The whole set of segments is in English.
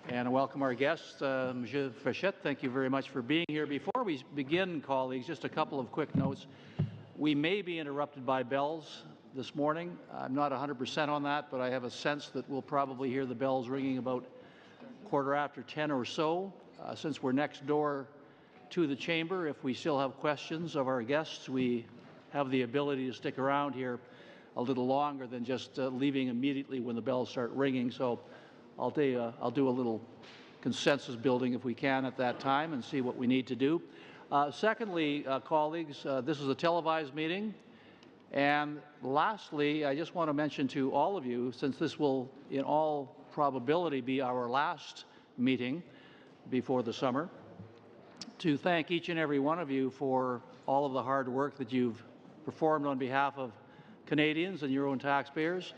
and welcome our guest, Monsieur Frechette. Thank you very much for being here. Before we begin, colleagues, just a couple of quick notes. We may be interrupted by bells this morning. I'm not 100% on that, but I have a sense that we'll probably hear the bells ringing about 10:15 or so. Since we're next door to the chamber, if we still have questions of our guests, we have the ability to stick around here a little longer than just leaving immediately when the bells start ringing. So I'll do a little consensus building if we can at that time and see what we need to do. Secondly, colleagues, this is a televised meeting. And lastly, I just want to mention to all of you, since this will in all probability be our last meeting before the summer, to thank each and every one of you for all of the hard work that you've performed on behalf of Canadians and your own taxpayers.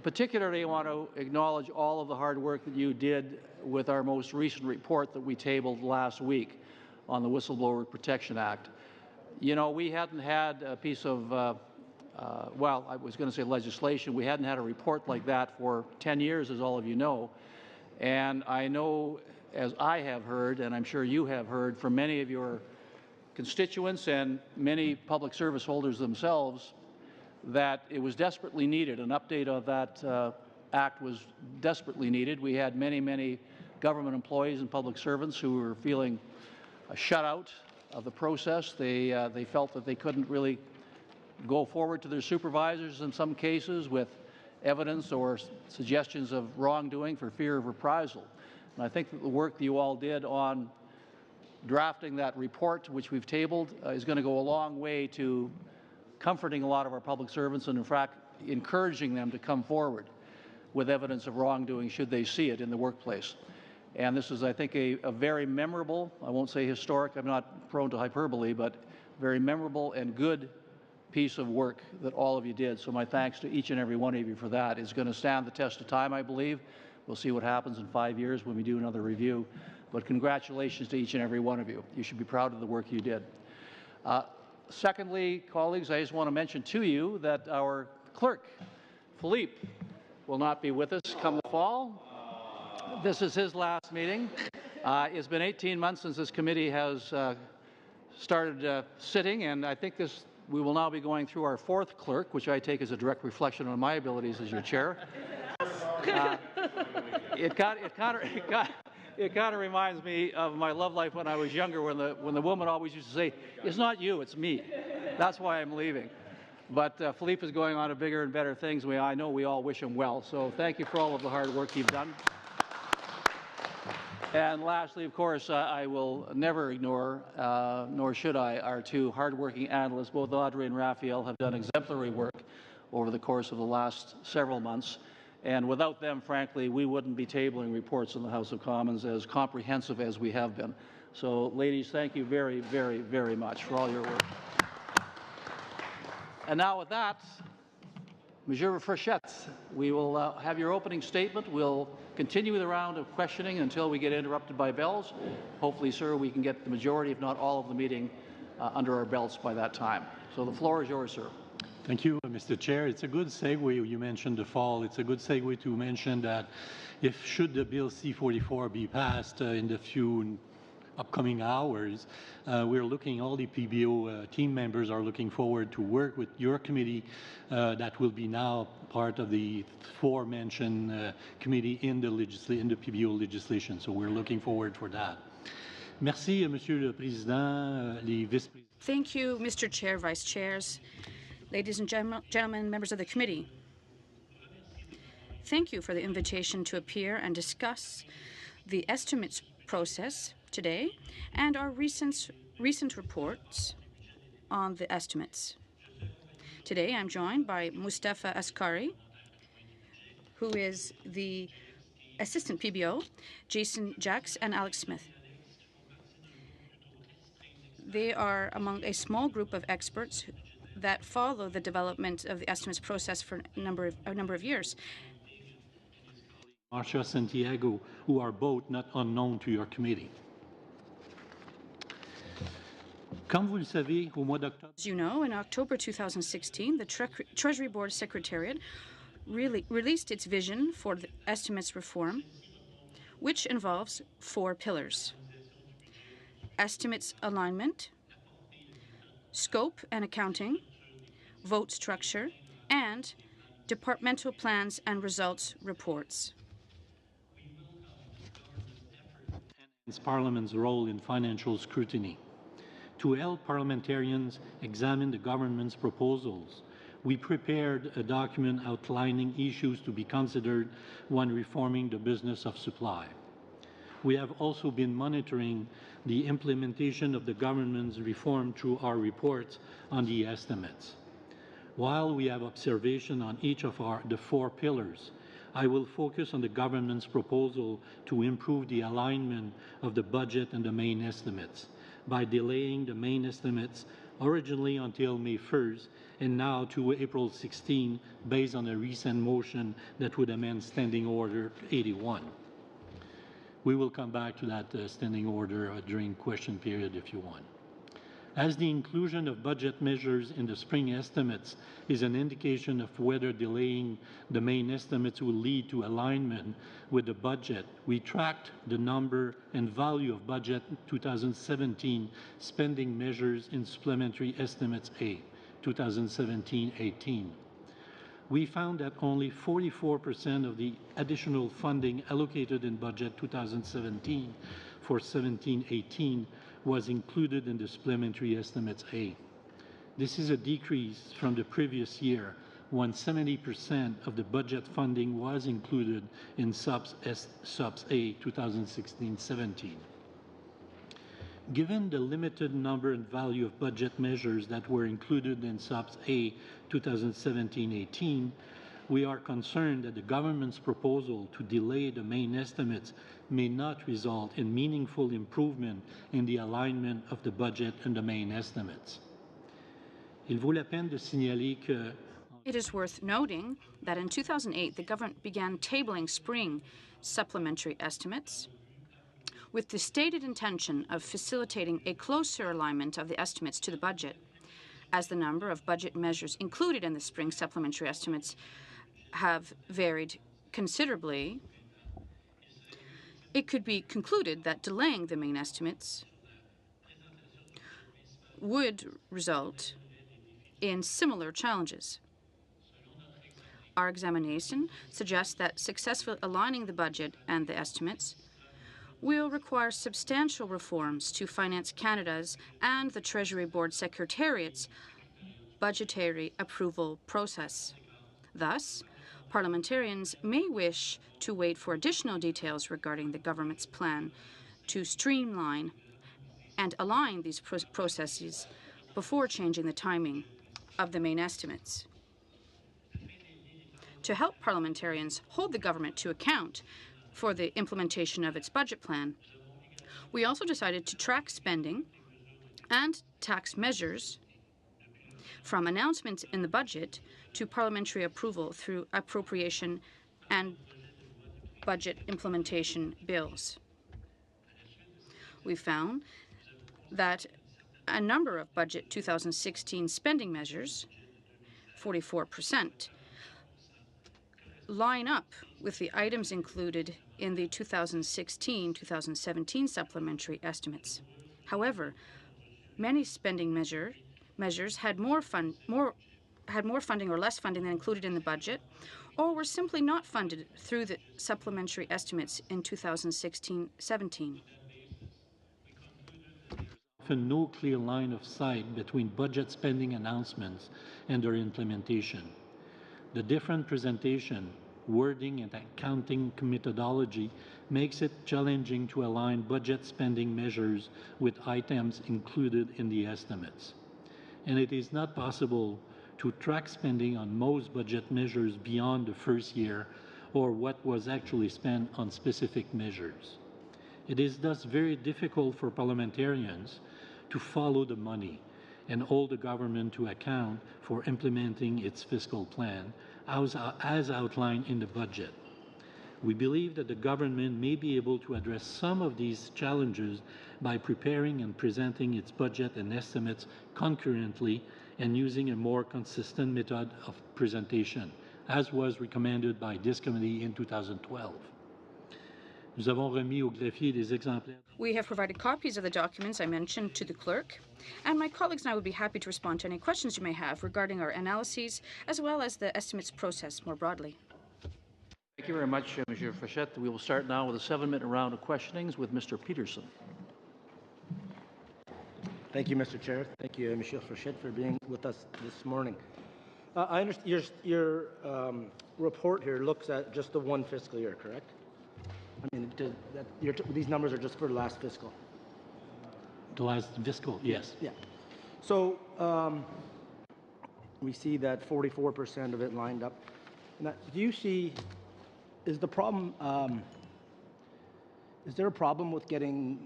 Particularly, I want to acknowledge all of the hard work that you did with our most recent report that we tabled last week on the Whistleblower Protection Act. You know, we hadn't had a piece of, well, I was going to say legislation. We hadn't had a report like that for 10 years, as all of you know. And I know, as I have heard, and I'm sure you have heard from many of your constituents and many public service holders themselves, that it was desperately needed. An update of that act was desperately needed. We had many government employees and public servants who were feeling shut out of the process. They felt that they couldn't really go forward to their supervisors in some cases with evidence or suggestions of wrongdoing for fear of reprisal. And I think that the work that you all did on drafting that report, which we've tabled, is going to go a long way to comforting a lot of our public servants and, in fact, encouraging them to come forward with evidence of wrongdoing should they see it in the workplace. And this is, I think, a very memorable, I won't say historic, I'm not prone to hyperbole, but very memorable and good piece of work that all of you did. So my thanks to each and every one of you for that. It's going to stand the test of time, I believe. We'll see what happens in 5 years when we do another review. But congratulations to each and every one of you. You should be proud of the work you did. Secondly, colleagues, I just want to mention to you that our clerk, Philippe, will not be with us come the fall. This is his last meeting. It's been 18 months since this committee has started sitting, and I think we will now be going through our fourth clerk, which I take as a direct reflection on my abilities as your chair. It kind of reminds me of my love life when I was younger, when the woman always used to say, "It's not you, it's me." That's why I'm leaving. But Philippe is going on to bigger and better things. I know we all wish him well. So thank you for all of the hard work you've done. And lastly, of course, I will never ignore, nor should I, our two hardworking analysts. Both Audrey and Raphael have done exemplary work over the course of the last several months. And without them, frankly, we wouldn't be tabling reports in the House of Commons as comprehensive as we have been. So, ladies, thank you very, very, very much for all your work. And now with that, Monsieur Frechette, we will have your opening statement. We'll continue the round of questioning until we get interrupted by bells. Hopefully, sir, we can get the majority, if not all of the meeting, under our belts by that time. So the floor is yours, sir. Thank you, Mr. Chair. It's a good segue. You mentioned the fall. It's a good segue to mention that should the Bill C-44 be passed in the few upcoming hours, we're looking, all the PBO team members are looking forward to work with your committee that will be now part of the aforementioned committee in the PBO legislation. So we're looking forward for that. Merci, Monsieur le Président, les vice-présidents. Thank you, Mr. Chair, Vice Chairs, ladies and gentlemen, members of the committee. Thank you for the invitation to appear and discuss the estimates process today and our recent reports on the estimates. Today I'm joined by Mustafa Askari, who is the Assistant PBO, Jason Jacks, and Alex Smith. They are among a small group of experts that follow the development of the estimates process for a number of years. Marcia Santiago, who are both not unknown to your committee. As you know, in October 2016, the Treasury Board Secretariat released its vision for the estimates reform, which involves 4 pillars: estimates alignment, scope and accounting, vote structure, and departmental plans and results reports. Parliament's role in financial scrutiny. To help parliamentarians examine the government's proposals, we prepared a document outlining issues to be considered when reforming the business of supply. We have also been monitoring the implementation of the government's reform through our reports on the estimates. While we have observation on each of the 4 pillars, I will focus on the government's proposal to improve the alignment of the budget and the main estimates by delaying the main estimates originally until May 1st and now to April 16 based on a recent motion that would amend Standing Order 81. We will come back to that standing order during question period if you want. As the inclusion of budget measures in the spring estimates is an indication of whether delaying the main estimates will lead to alignment with the budget, we tracked the number and value of budget 2017 spending measures in Supplementary Estimates A, 2017-18. We found that only 44% of the additional funding allocated in budget 2017 for 17-18 was included in the Supplementary Estimates A. This is a decrease from the previous year when 70% of the budget funding was included in Subs A 2016-17. Given the limited number and value of budget measures that were included in Subs A 2017-18, we are concerned that the government's proposal to delay the main estimates may not result in meaningful improvement in the alignment of the budget and the main estimates. Il vaut la peine de signaler que It is worth noting that in 2008, the government began tabling spring supplementary estimates with the stated intention of facilitating a closer alignment of the estimates to the budget. As the number of budget measures included in the spring supplementary estimates have varied considerably, it could be concluded that delaying the main estimates would result in similar challenges. Our examination suggests that successfully aligning the budget and the estimates will require substantial reforms to Finance Canada's and the Treasury Board Secretariat's budgetary approval process. Thus, parliamentarians may wish to wait for additional details regarding the government's plan to streamline and align these processes before changing the timing of the main estimates. To help parliamentarians hold the government to account for the implementation of its budget plan, we also decided to track spending and tax measures from announcements in the budget to parliamentary approval through appropriation and budget implementation bills. We found that a number of budget 2016 spending measures, 44%, line up with the items included in the 2016-2017 supplementary estimates. However, many spending measures had more funding or less funding than included in the budget, or were simply not funded through the supplementary estimates in 2016-17. Often no clear line of sight between budget spending announcements and their implementation. The different presentation, wording, and accounting methodology makes it challenging to align budget spending measures with items included in the estimates. And it is not possible to track spending on most budget measures beyond the first year or what was actually spent on specific measures. It is thus very difficult for parliamentarians to follow the money and hold the government to account for implementing its fiscal plan as outlined in the budget. We believe that the government may be able to address some of these challenges by preparing and presenting its budget and estimates concurrently and using a more consistent method of presentation, as was recommended by this committee in 2012. Nous avons remis au greffier des exemplaires. We have provided copies of the documents I mentioned to the clerk, and my colleagues and I would be happy to respond to any questions you may have regarding our analyses as well as the estimates process more broadly. Thank you very much, Monsieur Frechette. We will start now with a 7-minute round of questionings with Mr. Peterson. Thank you, Mr. Chair. Thank you, Monsieur Frechette, for being with us this morning. I understand your report here looks at just the one fiscal year, correct? I mean, these numbers are just for the last fiscal. The last fiscal, yes. Yeah. So we see that 44% of it lined up. Now, do you see, is the problem, is there a problem with getting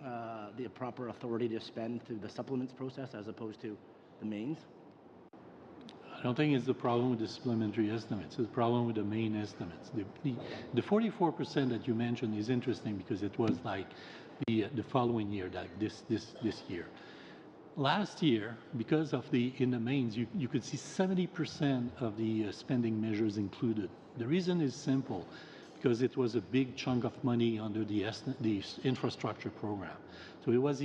the proper authority to spend through the supplements process as opposed to the mains? I don't think it's the problem with the supplementary estimates. It's the problem with the main estimates. The 44% that you mentioned is interesting because it was like the following year, like this year. Last year, because of in the mains, you could see 70% of the spending measures included. The reason is simple, because it was a big chunk of money under the infrastructure program. So it was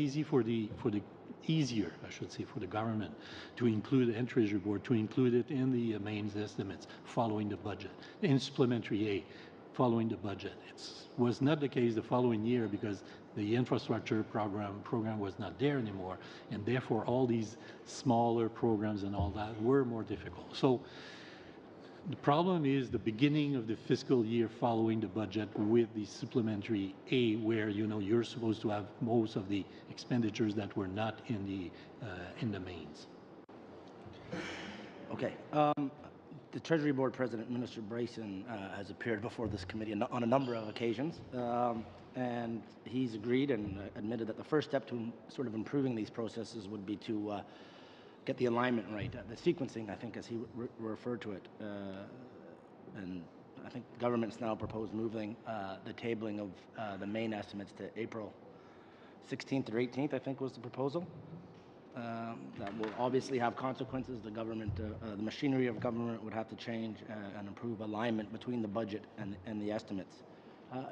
easier, I should say, for the government to include and Treasury Board to include it in the mains estimates following the budget, in supplementary A following the budget. It was not the case the following year because the infrastructure program was not there anymore, and therefore all these smaller programs and all that were more difficult. So the problem is the beginning of the fiscal year following the budget with the supplementary A, where you're supposed to have most of the expenditures that were not in the mains. Okay. The Treasury Board President, Minister Bryson, has appeared before this committee on a number of occasions, and he's agreed and admitted that the first step to sort of improving these processes would be to get the alignment right, the sequencing, I think, as he referred to it. And I think the government's now proposed moving the tabling of the main estimates to April 16th or 18th, I think was the proposal. That will obviously have consequences. The government, the machinery of government would have to change and improve alignment between the budget and the estimates.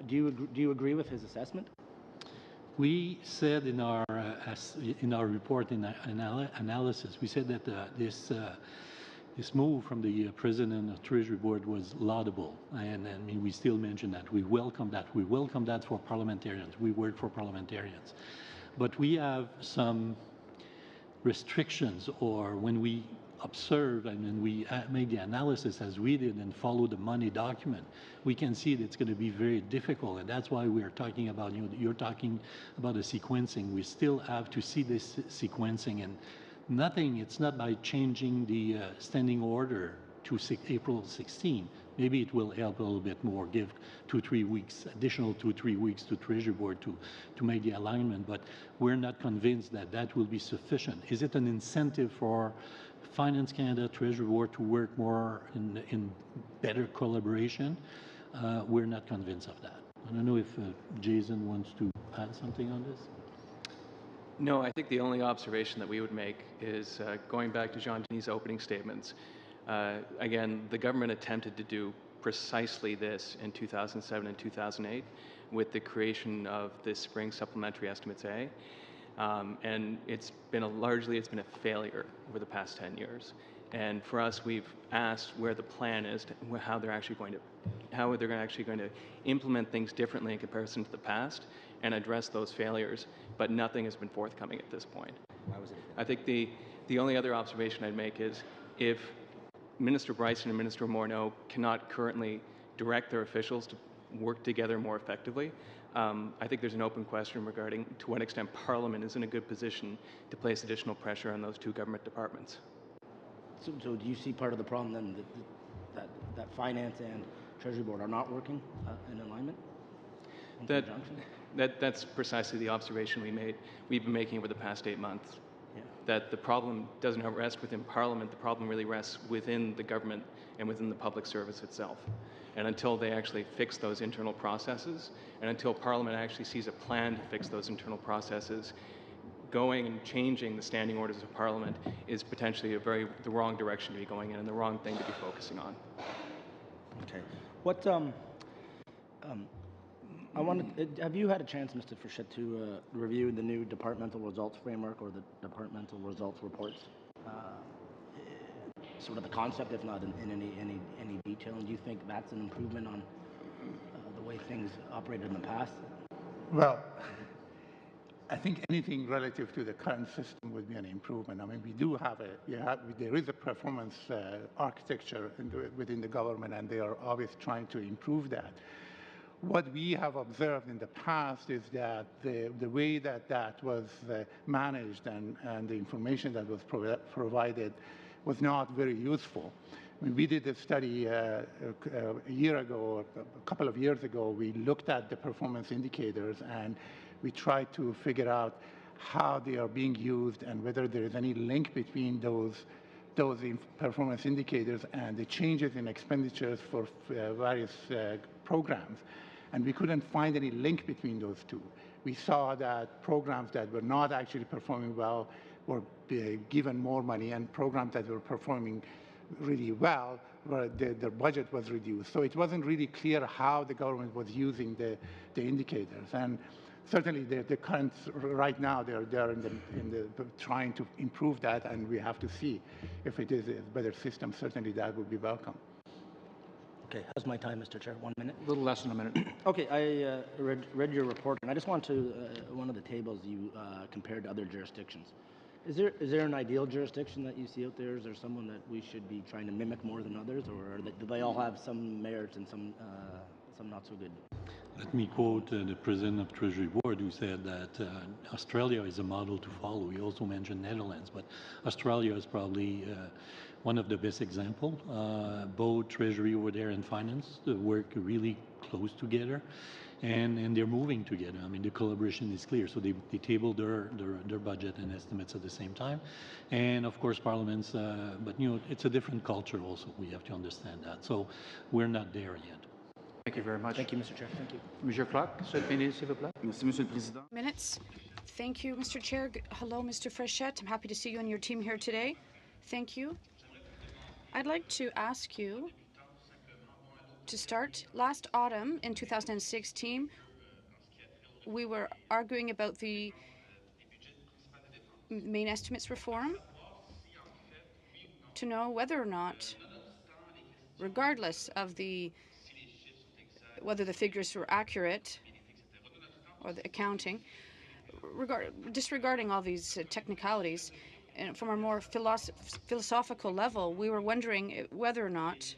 Do you agree with his assessment? We said in our report in analysis, we said that this move from the president of Treasury Board was laudable, and I mean we still mention that. We welcome that. We welcome that for parliamentarians. We work for parliamentarians, but we have some restrictions, or when we observe and when we make the analysis as we did and follow the money document, we can see that it's going to be very difficult, and that's why we are talking about, you're talking about the sequencing. We still have to see this sequencing, and it's not by changing the standing order to April 16. Maybe it will help a little bit more, give 2-3 weeks, additional 2-3 weeks to Treasury Board to make the alignment, but we're not convinced that that will be sufficient. Is it an incentive for Finance Canada, Treasury Board to work more in better collaboration? We're not convinced of that. I don't know if Jason wants to add something on this. No, I think the only observation that we would make is going back to Jean-Denis' opening statements. Again, the government attempted to do precisely this in 2007 and 2008 with the creation of the Spring Supplementary Estimates A. And it's been a failure over the past 10 years. And for us, we've asked where the plan is, how they're actually going to implement things differently in comparison to the past and address those failures, but nothing has been forthcoming at this point. Why was it? I think the only other observation I'd make is if Minister Bryson and Minister Morneau cannot currently direct their officials to work together more effectively, I think there's an open question regarding to what extent Parliament is in a good position to place additional pressure on those two government departments. So do you see part of the problem then that Finance and Treasury Board are not working in alignment? That's precisely the observation we've been making over the past 8 months. Yeah. That the problem doesn't rest within Parliament, the problem really rests within the government and within the public service itself. And until they actually fix those internal processes, and until Parliament actually sees a plan to fix those internal processes, going and changing the standing orders of Parliament is potentially the wrong direction to be going in and the wrong thing to be focusing on. Okay. What Have you had a chance, Mr. Frechette, to review the new departmental results framework or the departmental results reports? Sort of the concept, if not in any detail. And do you think that's an improvement on the way things operated in the past? Well, I think anything relative to the current system would be an improvement. I mean, we do have there is a performance architecture within the government, and they are always trying to improve that. What we have observed in the past is that the way that was managed and the information that was provided was not very useful. I mean, we did a study a year ago, or a couple of years ago. We looked at the performance indicators and we tried to figure out how they are being used and whether there is any link between those performance indicators and the changes in expenditures for various programs. And we couldn't find any link between those two. We saw that programs that were not actually performing well were given more money, and programs that were performing really well, their budget was reduced. So it wasn't really clear how the government was using the indicators. And certainly the current, right now, they're trying to improve that, and we have to see if it is a better system. Certainly that would be welcome. Okay, how's my time, Mr. Chair? 1 minute? A little less than a minute. Okay, I read your report, and I just want to, one of the tables you compared to other jurisdictions. Is there an ideal jurisdiction that you see out there? Is there someone that we should be trying to mimic more than others, or do they all have some merits and some not so good? Let me quote the President of Treasury Board, who said that Australia is a model to follow. He also mentioned Netherlands, but Australia is probably one of the best examples. Both Treasury over there and Finance work really close together, and they're moving together. I mean, the collaboration is clear. So they table their budget and estimates at the same time, and of course Parliaments. But it's a different culture also. We have to understand that. So we're not there yet. Thank you very much. Thank you, Mr. Chair. Thank you. Monsieur Clark, 7 minutes, s'il vous plaît. Merci, Monsieur le Président. Minutes. Thank you, Mr. Chair. Hello, Mr. Frechette. I'm happy to see you and your team here today. Thank you. I'd like to ask you to start. Last autumn in 2016, we were arguing about the main estimates reform to know whether or not, regardless of whether the figures were accurate or the accounting, disregarding all these technicalities, and from a more philosophical level, we were wondering whether or not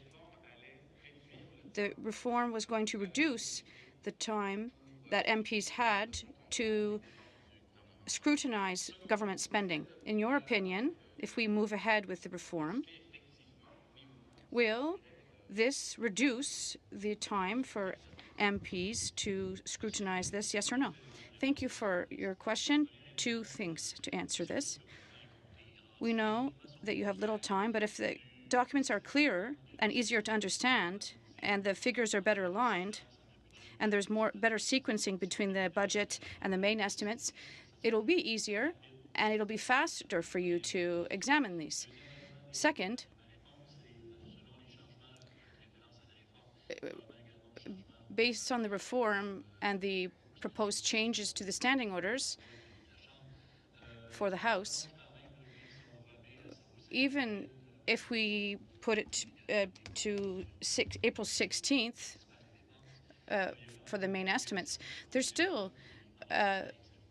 the reform was going to reduce the time that MPs had to scrutinize government spending. In your opinion, if we move ahead with the reform, will this reduce the time for MPs to scrutinize this, yes or no? Thank you for your question. Two things to answer this. We know that you have little time, but if the documents are clearer and easier to understand, and the figures are better aligned, and there's better sequencing between the budget and the main estimates, it'll be easier and it'll be faster for you to examine these. Second, based on the reform and the proposed changes to the standing orders for the House, even if we put it to April 16th for the main estimates, there's still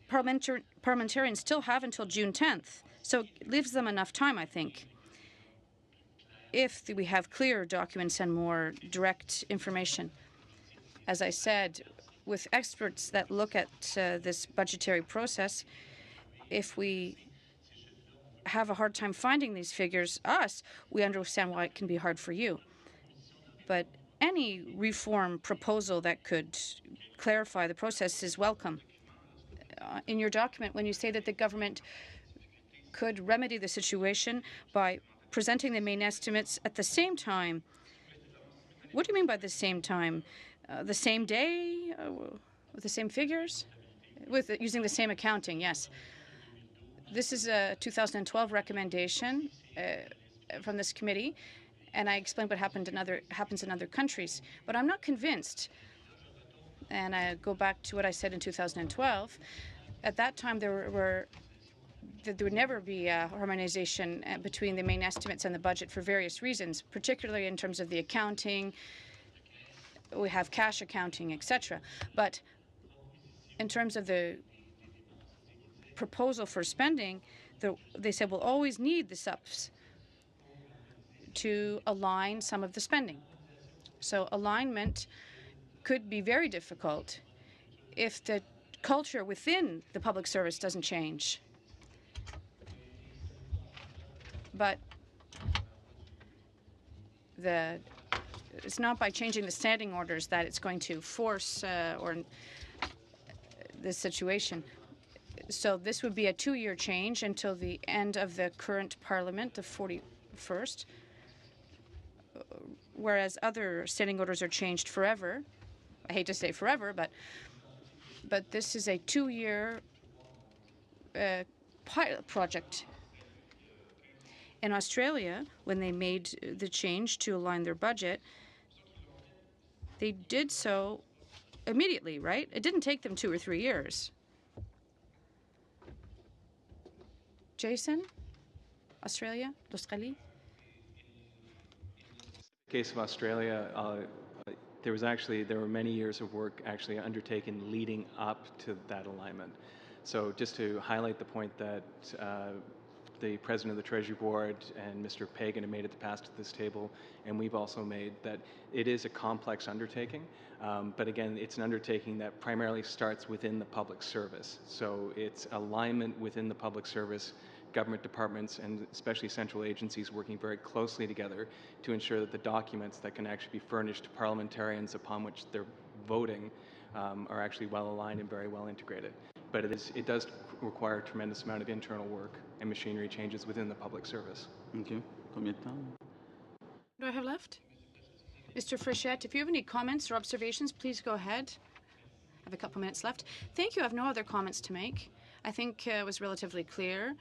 parliamentarians still have until June 10th. So it leaves them enough time, I think, if we have clearer documents and more direct information. As I said, with experts that look at this budgetary process, if we have a hard time finding these figures, we understand why it can be hard for you. But any reform proposal that could clarify the process is welcome. In your document, when you say that the government could remedy the situation by presenting the main estimates at the same time, what do you mean by the same time? The same day, with the same figures, using the same accounting? Yes. This is a 2012 recommendation from this committee, and I explained what happens in other countries. But I'm not convinced and I go back to what I said in 2012, at that time there would never be a harmonization between the main estimates and the budget for various reasons, particularly in terms of the accounting. We have cash accounting, etc. But in terms of the proposal for spending, they said we'll always need the SUPs to align some of the spending. So alignment could be very difficult if the culture within the public service doesn't change. But it's not by changing the standing orders that it's going to force this situation. So this would be a 2-year change until the end of the current parliament, the 41st, whereas other standing orders are changed forever. I hate to say forever, but this is a 2-year pilot project. In Australia, when they made the change to align their budget, they did so immediately, right? It didn't take them 2 or 3 years. Jason, Australia, l'Australie? In the case of Australia, there were many years of work actually undertaken leading up to that alignment. So just to highlight the point that the President of the Treasury Board and Mr. Pagan have made it past to this table, and we've also made, that it is a complex undertaking, but again, it's an undertaking that primarily starts within the public service. So it's alignment within the public service, government departments, and especially central agencies working very closely together to ensure that the documents that can actually be furnished to parliamentarians upon which they're voting are actually well aligned and very well integrated. But it does require a tremendous amount of internal work and machinery changes within the public service. Okay. Combien de temps? What do I have left? Mr. Frechette, if you have any comments or observations, please go ahead. I have a couple minutes left. Thank you. I have no other comments to make. I think it was relatively clear.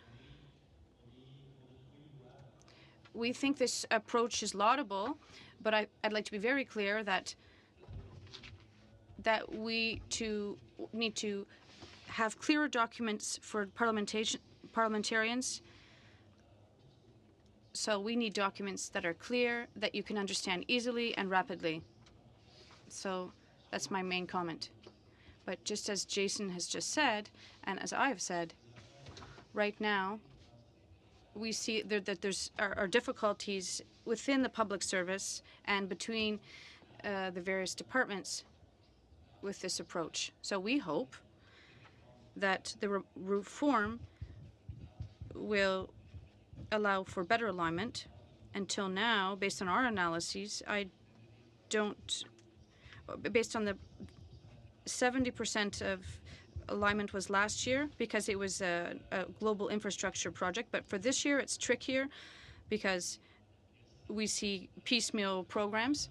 We think this approach is laudable, but I'd like to be very clear that we need to have clearer documents for parliamentarians. So we need documents that are clear, that you can understand easily and rapidly. So that's my main comment. But just as Jason has just said, and as I have said, right now, we see that there are difficulties within the public service and between the various departments with this approach. So we hope that the reform will allow for better alignment. Until now, based on our analyses, based on the 70% of alignment was last year because it was a global infrastructure project. But for this year, it's trickier because we see piecemeal programs.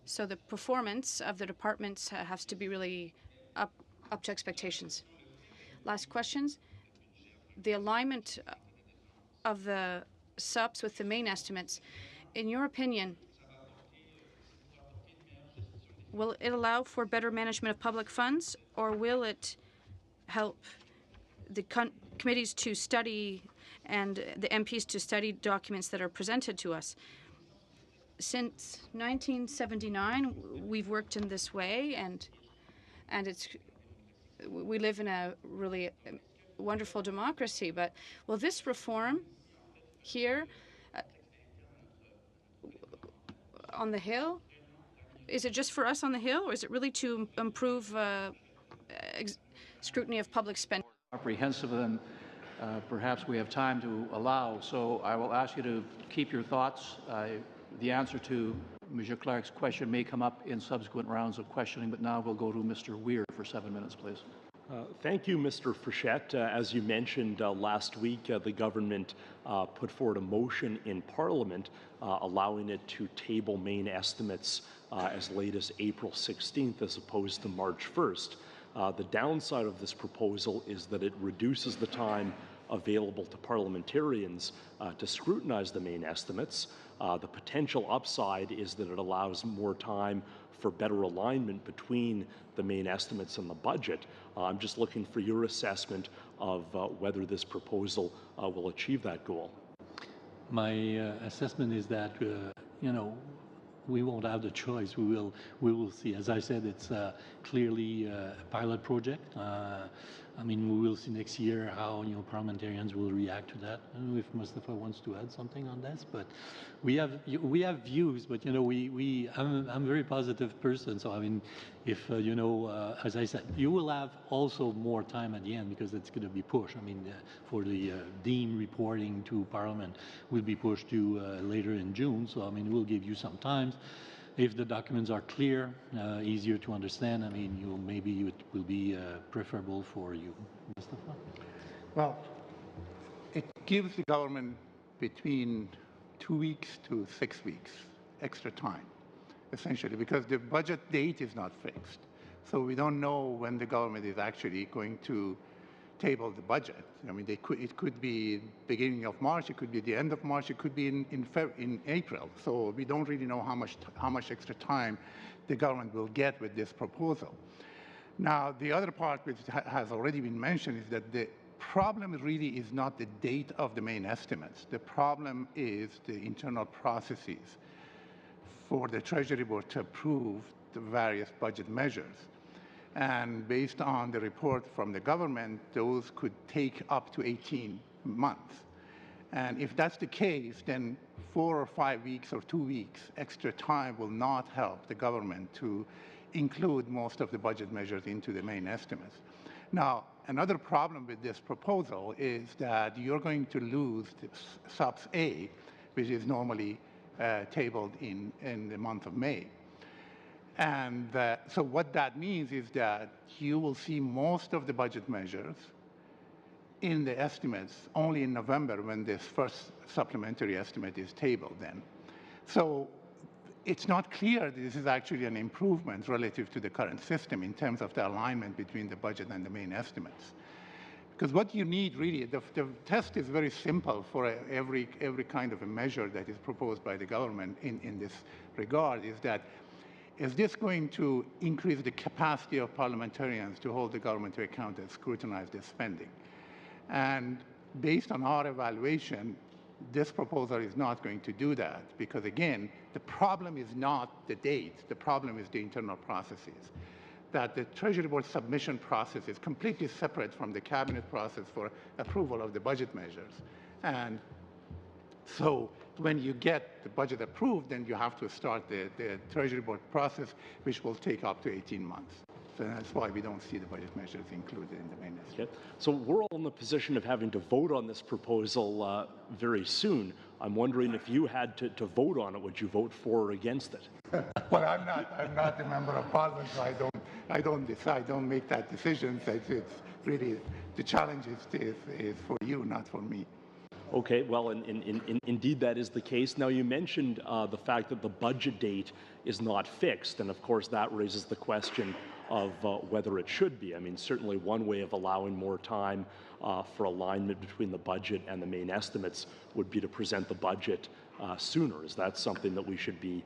So the performance of the departments has to be really up to expectations. Last questions. The alignment of the SUPs with the main estimates, in your opinion, will it allow for better management of public funds, or will it help the committees to study and the MPs to study documents that are presented to us? Since 1979, we've worked in this way, and we live in a really wonderful democracy. But will this reform here on the Hill, is it just for us on the Hill, or is it really to improve scrutiny of public spending? Comprehensive than perhaps we have time to allow. So I will ask you to keep your thoughts. The answer to Mr. Clark's question may come up in subsequent rounds of questioning, but now we'll go to Mr. Weir for 7 minutes, please. Thank you, Mr. Frechette. As you mentioned last week, the government put forward a motion in Parliament allowing it to table main estimates as late as April 16th as opposed to March 1st. The downside of this proposal is that it reduces the time available to parliamentarians to scrutinize the main estimates. The potential upside is that it allows more time for better alignment between the main estimates and the budget. I'm just looking for your assessment of whether this proposal will achieve that goal. My assessment is that, we won't have the choice. We will see. As I said, it's clearly a pilot project. We will see next year how parliamentarians will react to that. I don't know if Mustafa wants to add something on this, but we have views. But I'm a very positive person. So if as I said, you will have also more time at the end because it's going to be pushed. For the deemed reporting to Parliament will be pushed to later in June. So we'll give you some time. If the documents are clear, easier to understand, maybe it will be preferable for you. Mustafa? Well, it gives the government between 2 weeks to 6 weeks extra time, essentially, because the budget date is not fixed. So we don't know when the government is actually going to table the budget. It could be beginning of March, it could be the end of March, it could be in April. So we don't really know how much extra time the government will get with this proposal. Now, the other part which has already been mentioned is that the problem really is not the date of the main estimates. The problem is the internal processes for the Treasury Board to approve the various budget measures. And based on the report from the government, those could take up to 18 months. And if that's the case, then 4 or 5 weeks or 2 weeks extra time will not help the government to include most of the budget measures into the main estimates. Now, another problem with this proposal is that you're going to lose the SUBS A, which is normally tabled in the month of May. And so what that means is that you will see most of the budget measures in the estimates only in November when this first supplementary estimate is tabled then. So it's not clear that this is actually an improvement relative to the current system in terms of the alignment between the budget and the main estimates. Because what you need really, the test is very simple for every kind of a measure that is proposed by the government in this regard, is that is this going to increase the capacity of parliamentarians to hold the government to account and scrutinize their spending? And based on our evaluation, this proposal is not going to do that because, again, the problem is not the date. The problem is the internal processes. That the Treasury Board submission process is completely separate from the Cabinet process for approval of the budget measures. And so when you get the budget approved, then you have to start the Treasury Board process, which will take up to 18 months. So that's why we don't see the budget measures included in the main estimate. Okay. So we're all in the position of having to vote on this proposal very soon. I'm wondering if you had to vote on it, would you vote for or against it? Well, I'm not a member of Parliament, so I don't decide, don't make that decision. It's really, the challenge is for you, not for me. Okay, well, indeed that is the case. Now, you mentioned the fact that the budget date is not fixed, and of course that raises the question of whether it should be. Certainly one way of allowing more time for alignment between the budget and the main estimates would be to present the budget sooner. Is that something that we should be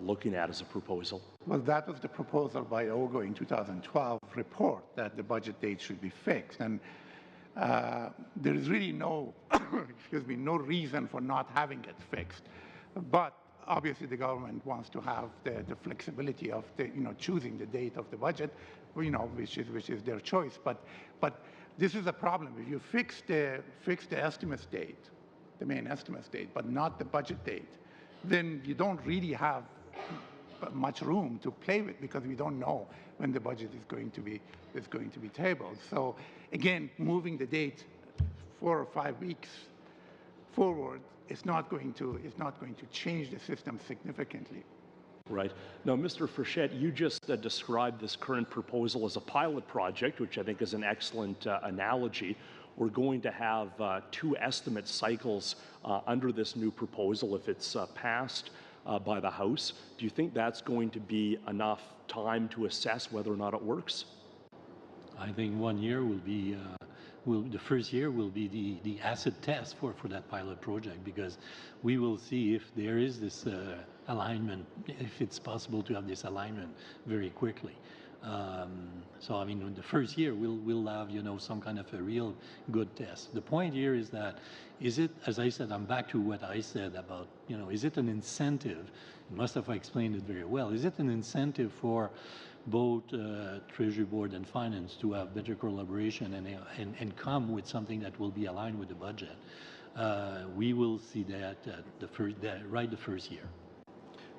looking at as a proposal? Well, that was the proposal by OGGO in 2012 report, that the budget date should be fixed. And there is really no, no reason for not having it fixed. But obviously the government wants to have the flexibility of choosing the date of the budget, which is their choice. But this is a problem. If you fix the estimates date, the main estimates date, but not the budget date, then you don't really have much room to play with because we don't know when the budget is going to be tabled. So again, moving the date 4 or 5 weeks forward is not going to change the system significantly. Right. Now, Mr. Frechette, you just described this current proposal as a pilot project, which I think is an excellent analogy. We're going to have 2 estimate cycles under this new proposal if it's passed by the House. Do you think that's going to be enough time to assess whether or not it works? I think 1 year will be the first year will be the acid test for that pilot project, because we will see if there is this alignment, if it's possible to have this alignment very quickly. So I mean, in the first year we'll have, you know, some kind of a real good test. The point here is that, is it, as I said, I'm back to what I said about, you know, is it an incentive? Must have explained it very well. Is it an incentive for both Treasury Board and Finance to have better collaboration and come with something that will be aligned with the budget? We will see that the first year.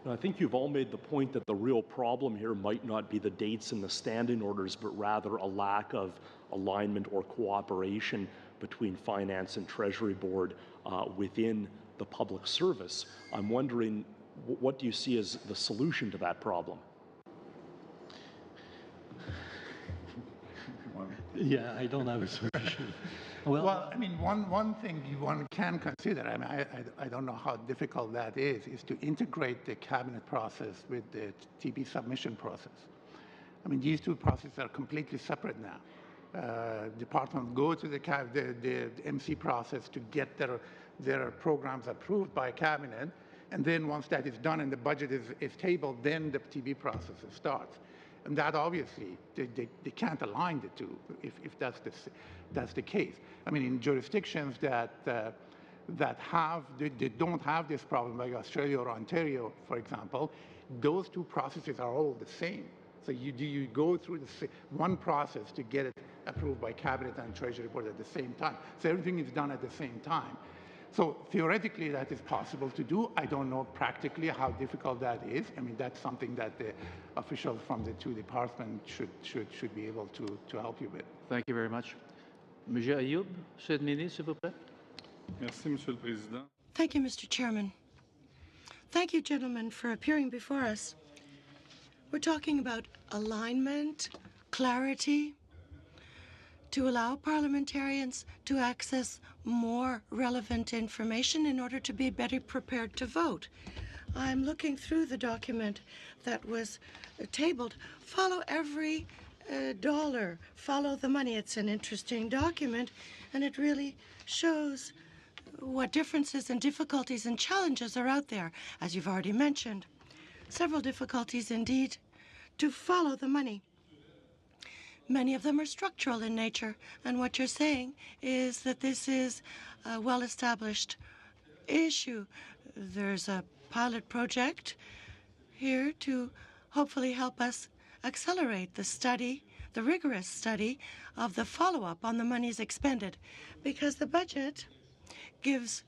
I think you've all made the point that the real problem here might not be the dates and the standing orders, but rather a lack of alignment or cooperation between Finance and Treasury Board within the public service. I'm wondering, what do you see as the solution to that problem? Yeah, I don't have a solution. Well, I mean, one thing one can consider, I mean, I don't know how difficult that is to integrate the cabinet process with the TB submission process. I mean, these two processes are completely separate now. Department go to the MC process to get their programs approved by cabinet, and then once that is done and the budget is tabled, then the TB process starts. And that obviously, they can't align the two if that's the case. I mean, in jurisdictions that don't have this problem, like Australia or Ontario, for example, those two processes are all the same. So you go through one process to get it approved by Cabinet and Treasury Board at the same time. So everything is done at the same time. So theoretically, that is possible to do. I don't know practically how difficult that is. I mean, that's something that the officials from the two departments should be able to help you with. Thank you very much. Monsieur Ayoub, Monsieur le Ministre, s'il vous plaît. Merci, Monsieur le Président. Thank you, Mr. Chairman. Thank you, gentlemen, for appearing before us. We're talking about alignment, clarity, to allow parliamentarians to access more relevant information in order to be better prepared to vote. I'm looking through the document that was tabled. Follow every dollar, follow the money. It's an interesting document, and it really shows what differences and difficulties and challenges are out there, as you've already mentioned. Several difficulties indeed to follow the money. Many of them are structural in nature, and what you're saying is that this is a well-established issue. There's a pilot project here to hopefully help us accelerate the study, the rigorous study of the follow-up on the monies expended, because the budget gives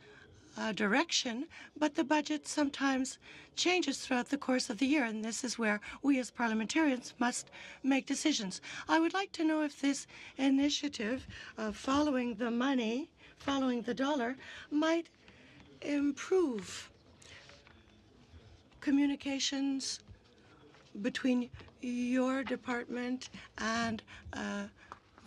direction, but the budget sometimes changes throughout the course of the year, and this is where we as parliamentarians must make decisions. I would like to know if this initiative of following the money, following the dollar, might improve communications between your department and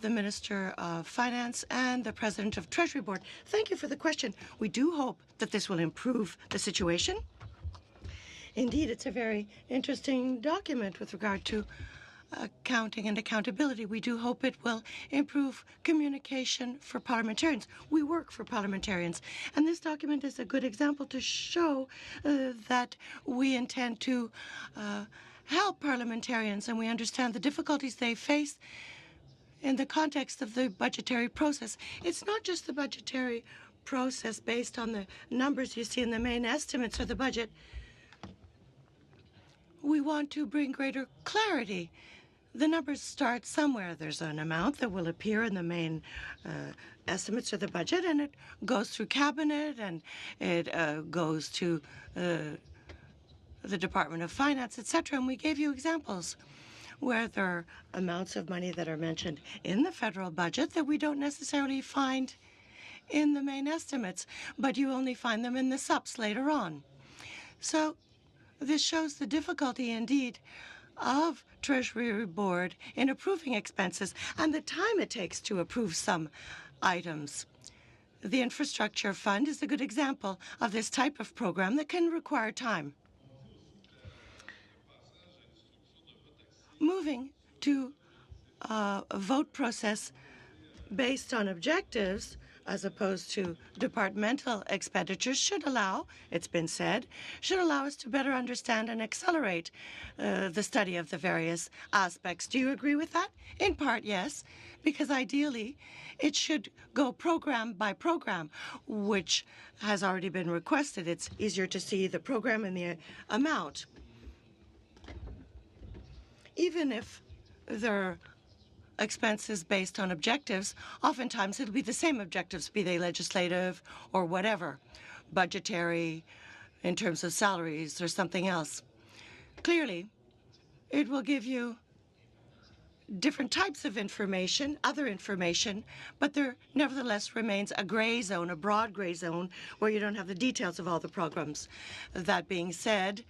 the Minister of Finance and the President of Treasury Board. Thank you for the question. We do hope that this will improve the situation. Indeed, it's a very interesting document with regard to accounting and accountability. We do hope it will improve communication for parliamentarians. We work for parliamentarians, and this document is a good example to show that we intend to help parliamentarians, and we understand the difficulties they face in the context of the budgetary process. It's not just the budgetary process based on the numbers you see in the main estimates of the budget. We want to bring greater clarity. The numbers start somewhere. There's an amount that will appear in the main estimates of the budget, and it goes through cabinet, and it goes to the Department of Finance, etc. And we gave you examples where there are amounts of money that are mentioned in the federal budget that we don't necessarily find in the main estimates, but you only find them in the subs later on. So this shows the difficulty indeed of Treasury Board in approving expenses and the time it takes to approve some items. The infrastructure fund is a good example of this type of program that can require time. Moving to a vote process based on objectives as opposed to departmental expenditures should allow, it's been said, should allow us to better understand and accelerate the study of the various aspects. Do you agree with that? In part, yes, because ideally it should go program by program, which has already been requested. It's easier to see the program and the amount. Even if there are expenses based on objectives, oftentimes it'll be the same objectives, be they legislative or whatever, budgetary, in terms of salaries or something else. Clearly, it will give you different types of information, other information, but there nevertheless remains a gray zone, a broad gray zone, where you don't have the details of all the programs. That being said,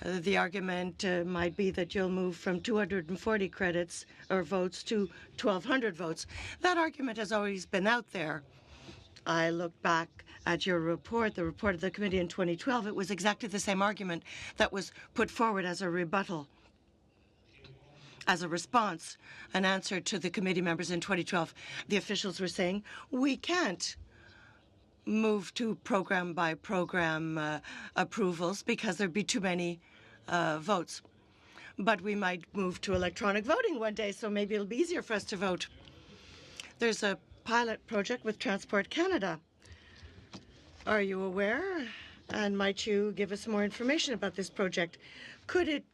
the argument might be that you'll move from 240 credits or votes to 1,200 votes. That argument has always been out there. I looked back at your report, the report of the committee in 2012. It was exactly the same argument that was put forward as a rebuttal, as a response, an answer to the committee members in 2012. The officials were saying, we can't move to program by program approvals because there'd be too many votes. But we might move to electronic voting one day, so maybe it'll be easier for us to vote. There's a pilot project with Transport Canada. Are you aware? And might you give us more information about this project? Could it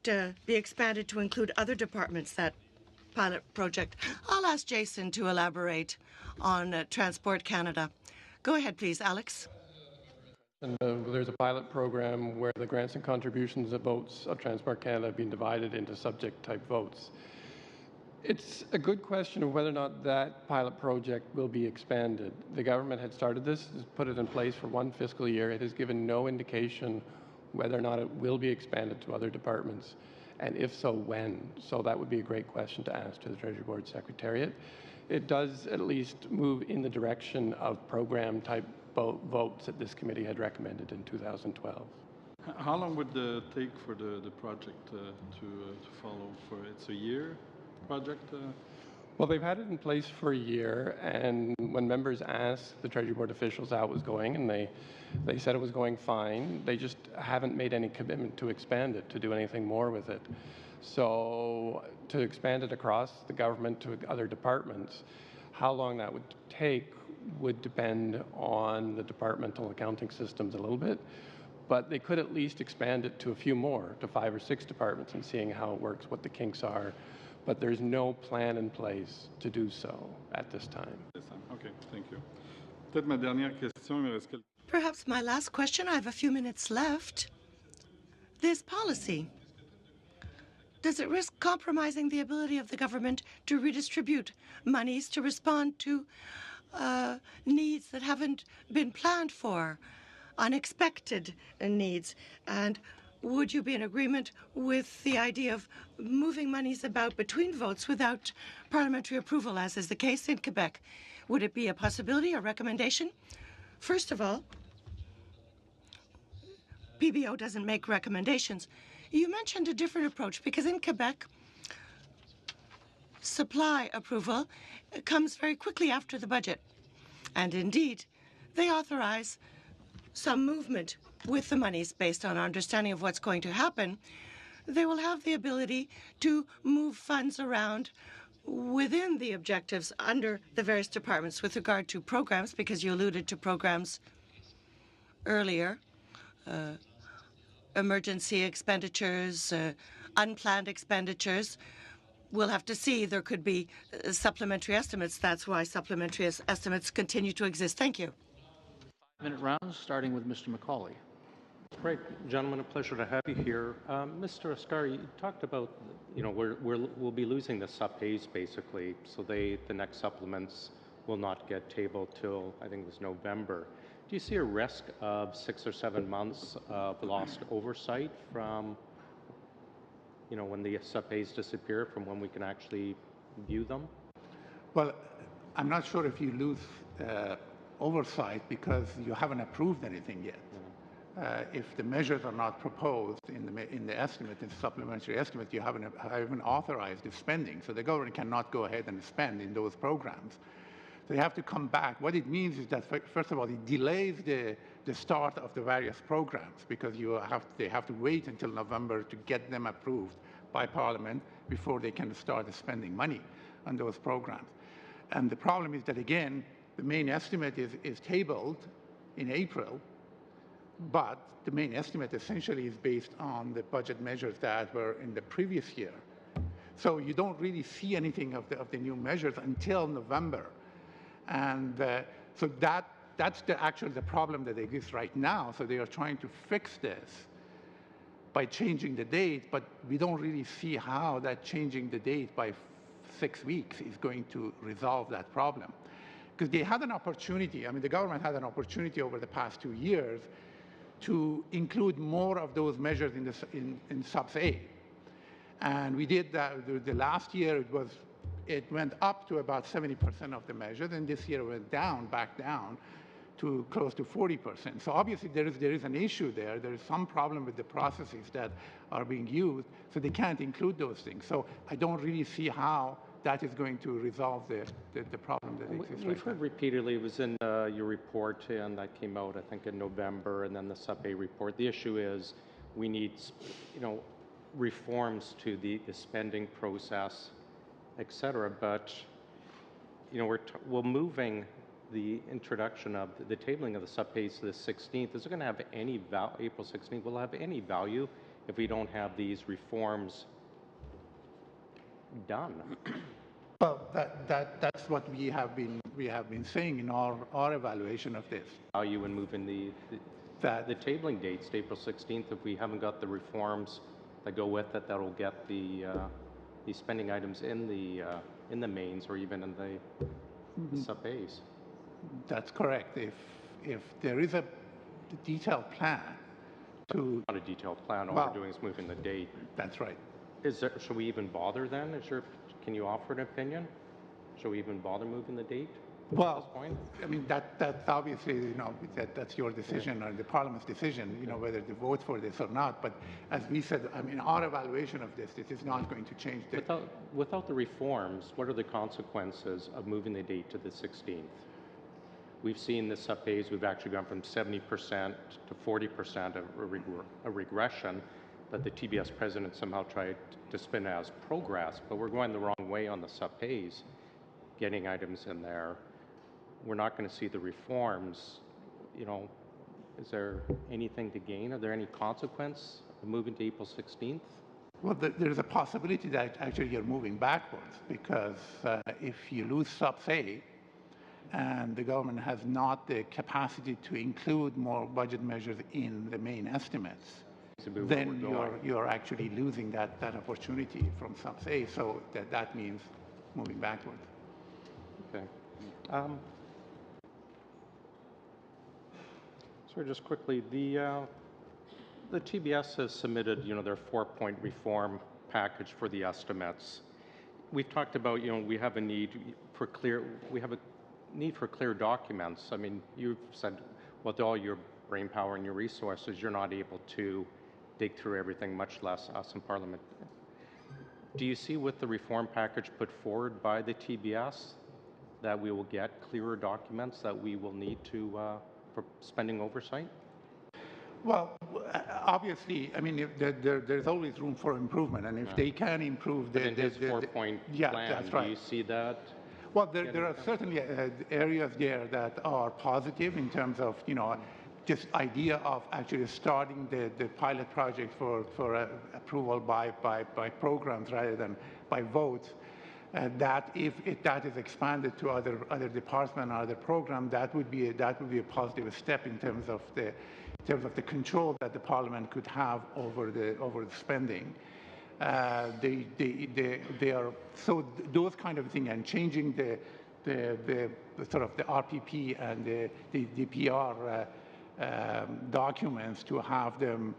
be expanded to include other departments, that pilot project? I'll ask Jason to elaborate on Transport Canada. Go ahead, please, Alex. And there's a pilot program where the grants and contributions of votes of Transport Canada have been divided into subject-type votes. It's a good question of whether or not that pilot project will be expanded. The government had started this, has put it in place for one fiscal year. It has given no indication whether or not it will be expanded to other departments, and if so, when. So that would be a great question to ask to the Treasury Board Secretariat. It does at least move in the direction of program-type votes that this committee had recommended in 2012. How long would it take for the project to follow? It's a year project? Well, they've had it in place for a year, and when members asked the Treasury Board officials how it was going, and they said it was going fine, they just haven't made any commitment to expand it, to do anything more with it. So to expand it across the government to other departments, how long that would take would depend on the departmental accounting systems a little bit, but they could at least expand it to a few more, to 5 or 6 departments, and seeing how it works, what the kinks are. But there's no plan in place to do so at this time. Okay, thank you. Peut-être ma dernière question, mais est-ce que... Perhaps my last question, I have a few minutes left. This policy, does it risk compromising the ability of the government to redistribute monies to respond to needs that haven't been planned for, unexpected needs? And would you be in agreement with the idea of moving monies about between votes without parliamentary approval, as is the case in Quebec? Would it be a possibility, a recommendation? First of all, PBO doesn't make recommendations. You mentioned a different approach because in Quebec, supply approval comes very quickly after the budget. And indeed, they authorize some movement with the monies based on our understanding of what's going to happen. They will have the ability to move funds around within the objectives under the various departments with regard to programs, because you alluded to programs earlier. Emergency expenditures, unplanned expenditures. We'll have to see. There could be supplementary estimates. That's why supplementary estimates continue to exist. Thank you. 5-minute rounds, starting with Mr. McCauley. Great. Gentlemen, a pleasure to have you here. Mr. Ascari, you talked about, we'll be losing the sub-pays basically, so the next supplements will not get tabled till, I think it was November. Do you see a risk of 6 or 7 months of lost oversight from, when the sub-pays disappear, from when we can actually view them? Well, I'm not sure if you lose oversight because you haven't approved anything yet. If the measures are not proposed in the estimate, in the supplementary estimate, you haven't authorized the spending, so the government cannot go ahead and spend in those programs. So they have to come back. What it means is that, first of all, it delays the start of the various programs because they have to wait until November to get them approved by Parliament before they can start spending money on those programs. And the problem is that, again, the main estimate is tabled in April, but the main estimate essentially is based on the budget measures that were in the previous year. So you don't really see anything of the new measures until November. And so that's the problem that exists right now. So they are trying to fix this by changing the date, but we don't really see how that changing the date by 6 weeks is going to resolve that problem. Because they had an opportunity, the government had an opportunity over the past 2 years to include more of those measures in Subs A. And we did that. The last year, it went up to about 70% of the measures, and this year it went back down to close to 40%. So obviously there is an issue there. There is some problem with the processes that are being used, so they can't include those things. So I don't really see how that is going to resolve the problem that exists. We've heard repeatedly, it was in your report, and that came out, I think, in November, and then the Sub-A report. The issue is we need, reforms to the spending process, et cetera, but, we're moving the introduction of the tabling of the sub-pays to the 16th. Is it going to have any value, April 16th, will it have any value if we don't have these reforms done? Well, that's what we have been saying in our evaluation of this. Value in moving the tabling dates to April 16th if we haven't got the reforms that go with it that'll get the spending items in the mains or even in the sub-A's. That's correct. If there is a detailed plan to... Not a detailed plan, all we're doing is moving the date. That's right. Should we even bother then? Can you offer an opinion? Should we even bother moving the date at this point? That's obviously, that's your decision or the Parliament's decision, whether to vote for this or not. But as we said, our evaluation of this is not going to change. Without the reforms, what are the consequences of moving the date to the 16th? We've seen the sub-pays, we've actually gone from 70% to 40% of a regression that the TBS president somehow tried to spin as progress, but we're going the wrong way on the sub-pays, getting items in there. We're not going to see the reforms. Is there anything to gain? Are there any consequence of moving to April 16th? Well, there's a possibility that actually you're moving backwards because if you lose Sub-A, and the government has not the capacity to include more budget measures in the main estimates, then you're actually losing that opportunity from Sub-A, so that means moving backwards. Okay. So just quickly, the TBS has submitted, their 4-point reform package for the estimates. We've talked about, we have a need for clear documents. You've said with all your brain power and your resources, you're not able to dig through everything, much less us in Parliament. Do you see with the reform package put forward by the TBS that we will get clearer documents that we will need for spending oversight? Well, obviously, there's always room for improvement, and if they can improve the 4-point plan, that's right. Do you see that? Well, there are certainly areas there that are positive in terms of, this idea of actually starting the pilot project for approval by programs rather than by votes. That if that is expanded to other departments or other programs, that would be a positive step in terms of the control that the Parliament could have over the spending. They are so those kind of things, and changing the sort of the RPP and the DPR documents to have them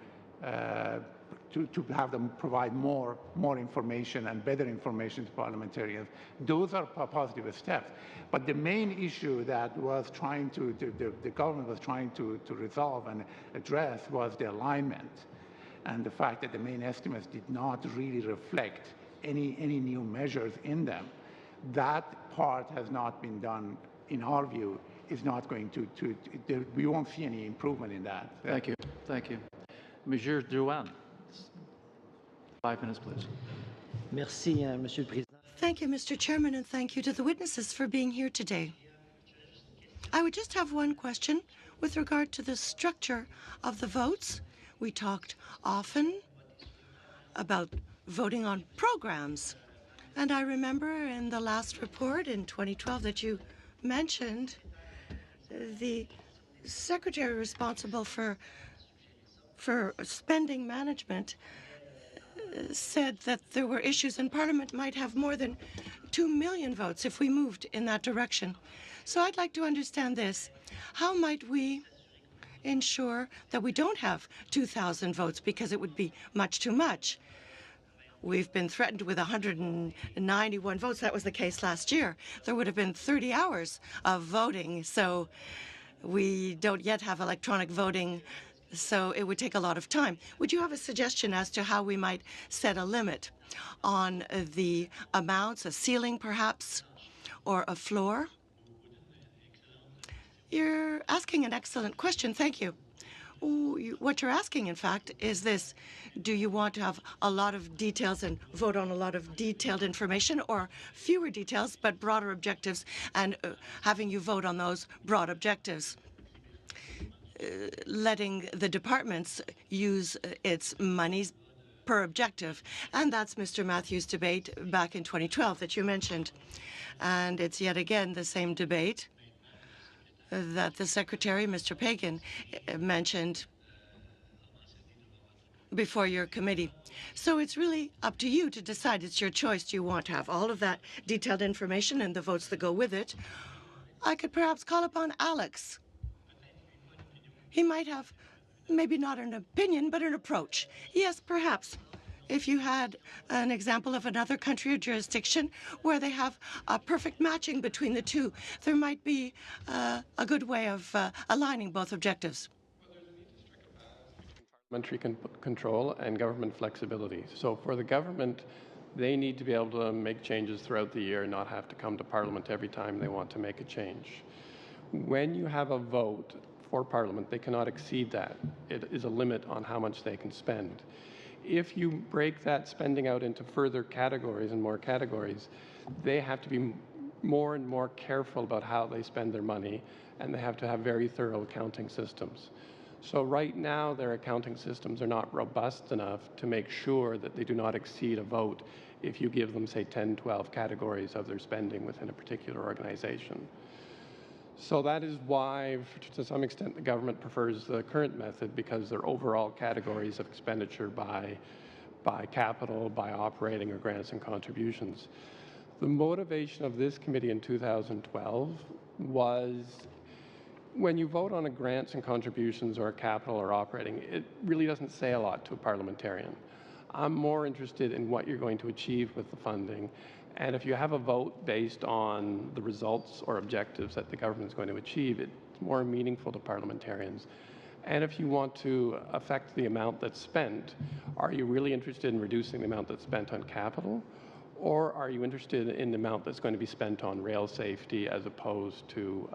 provide more information and better information to parliamentarians. Those are positive steps. But the main issue that the government was trying to resolve and address was the alignment, and the fact that the main estimates did not really reflect any new measures in them. That part has not been done in our view, is not going we won't see any improvement in that. Thank you. Thank you. Monsieur Drouin, 5 minutes, please. Merci, Monsieur le Président. Thank you, Mr. Chairman, and thank you to the witnesses for being here today. I would just have one question with regard to the structure of the votes. We talked often about voting on programs. And I remember in the last report in 2012 that you mentioned the secretary responsible for spending management said that there were issues and Parliament might have more than 2 million votes if we moved in that direction. So I'd like to understand this. How might we ensure that we don't have 2,000 votes, because it would be much too much? We've been threatened with 191 votes. That was the case last year. There would have been 30 hours of voting, so we don't yet have electronic voting, so it would take a lot of time. Would you have a suggestion as to how we might set a limit on the amounts, a ceiling perhaps, or a floor? You're asking an excellent question. Thank you. What you're asking, in fact, is this. Do you want to have a lot of details and vote on a lot of detailed information, or fewer details but broader objectives, and having you vote on those broad objectives? Letting the departments use its monies per objective. And that's Mr. Matthews' debate back in 2012 that you mentioned. And it's yet again the same debate that the Secretary, Mr. Pagan, mentioned before your committee. So it's really up to you to decide. It's your choice. Do you want to have all of that detailed information and the votes that go with it? I could perhaps call upon Alex. He might have maybe not an opinion, but an approach. Yes, perhaps. If you had an example of another country or jurisdiction where they have a perfect matching between the two, there might be a good way of aligning both objectives. Parliamentary control and government flexibility. So for the government, they need to be able to make changes throughout the year and not have to come to Parliament every time they want to make a change. When you have a vote for Parliament, they cannot exceed that. It is a limit on how much they can spend. If you break that spending out into further categories and more categories, they have to be more and more careful about how they spend their money, and they have to have very thorough accounting systems. So right now, their accounting systems are not robust enough to make sure that they do not exceed a vote if you give them, say, 10, 12 categories of their spending within a particular organization. So that is why, to some extent, the government prefers the current method, because their overall categories of expenditure by capital, by operating, or grants and contributions. The motivation of this committee in 2012 was, when you vote on a grants and contributions or a capital or operating, it really doesn't say a lot to a parliamentarian. I'm more interested in what you're going to achieve with the funding. And if you have a vote based on the results or objectives that the government is going to achieve, it's more meaningful to parliamentarians. And if you want to affect the amount that's spent, are you really interested in reducing the amount that's spent on capital? Or are you interested in the amount that's going to be spent on rail safety as opposed to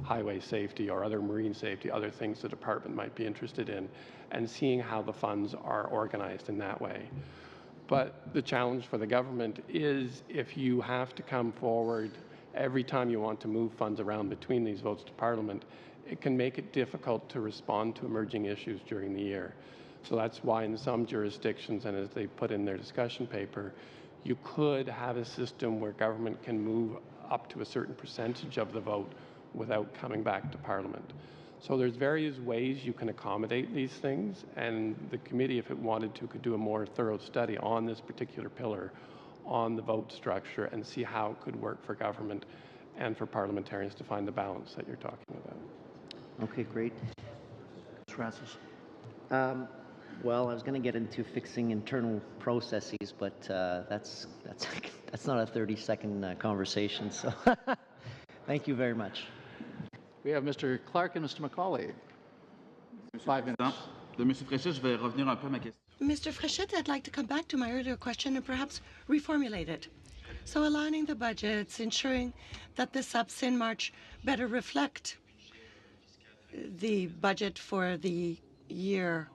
highway safety or other marine safety, other things the department might be interested in, and seeing how the funds are organized in that way? But the challenge for the government is, if you have to come forward every time you want to move funds around between these votes to Parliament, it can make it difficult to respond to emerging issues during the year. So that's why in some jurisdictions, and as they put in their discussion paper, you could have a system where government can move up to a certain percentage of the vote without coming back to Parliament. So there's various ways you can accommodate these things, and the committee, if it wanted to, could do a more thorough study on this particular pillar, on the vote structure, and see how it could work for government and for parliamentarians to find the balance that you're talking about. Okay, great. Francis. Well, I was going to get into fixing internal processes, but that's not a 30-second conversation. So, thank you very much. We have Mr. Clark and Mr. Macaulay. 5 minutes. Monsieur Fréchette, je vais revenir un peu à ma question. Mr. Fréchette, I'd like to come back to my earlier question and perhaps reformulate it. So aligning the budgets, ensuring that the subs in March better reflect the budget for the year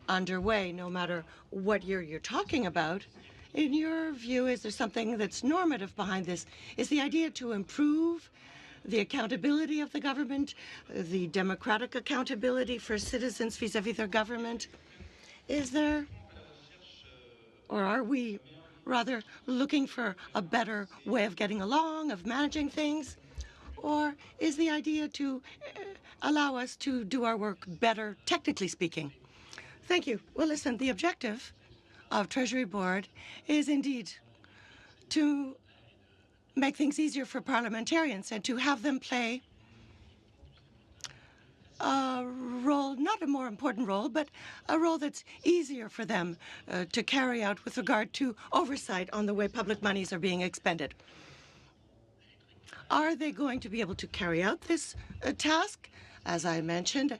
underway, no matter what year you're talking about. In your view, is there something that's normative behind this? Is the idea to improve the accountability of the government, the democratic accountability for citizens vis-à-vis their government? Is there, or are we rather looking for a better way of getting along, of managing things? Or is the idea to allow us to do our work better, technically speaking? Thank you. Well, listen, the objective of Treasury Board is indeed to make things easier for parliamentarians and to have them play a role, not a more important role, but a role that's easier for them to carry out with regard to oversight on the way public monies are being expended. Are they going to be able to carry out this task? As I mentioned,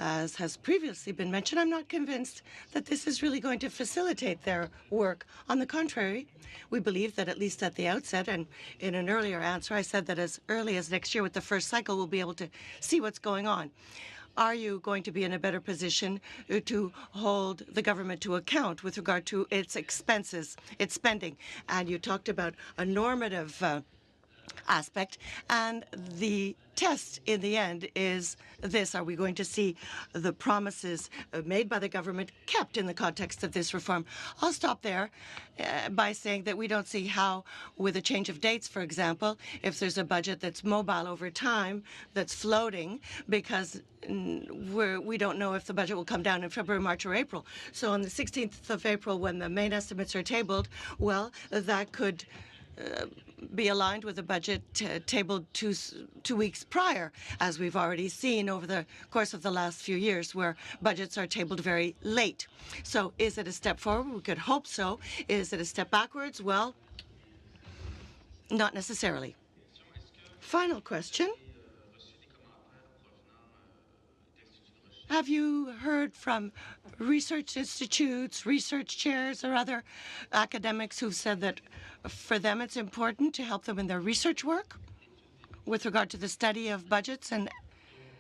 as has previously been mentioned, I'm not convinced that this is really going to facilitate their work. On the contrary, we believe that at least at the outset, and in an earlier answer, I said that as early as next year with the first cycle, we'll be able to see what's going on. Are you going to be in a better position to hold the government to account with regard to its expenses, its spending? And you talked about a normative aspect, and the test in the end is this: are we going to see the promises made by the government kept in the context of this reform? I'll stop there by saying that we don't see how, with a change of dates, for example, if there's a budget that's mobile over time, that's floating, because we don't know if the budget will come down in February, March, or April. So on the 16th of April, when the main estimates are tabled, well, that could be aligned with a budget tabled two weeks prior, as we've already seen over the course of the last few years, where budgets are tabled very late. So is it a step forward? We could hope so. Is it a step backwards? Well, not necessarily. Final question. Have you heard from research institutes, research chairs, or other academics who've said that for them it's important to help them in their research work with regard to the study of budgets and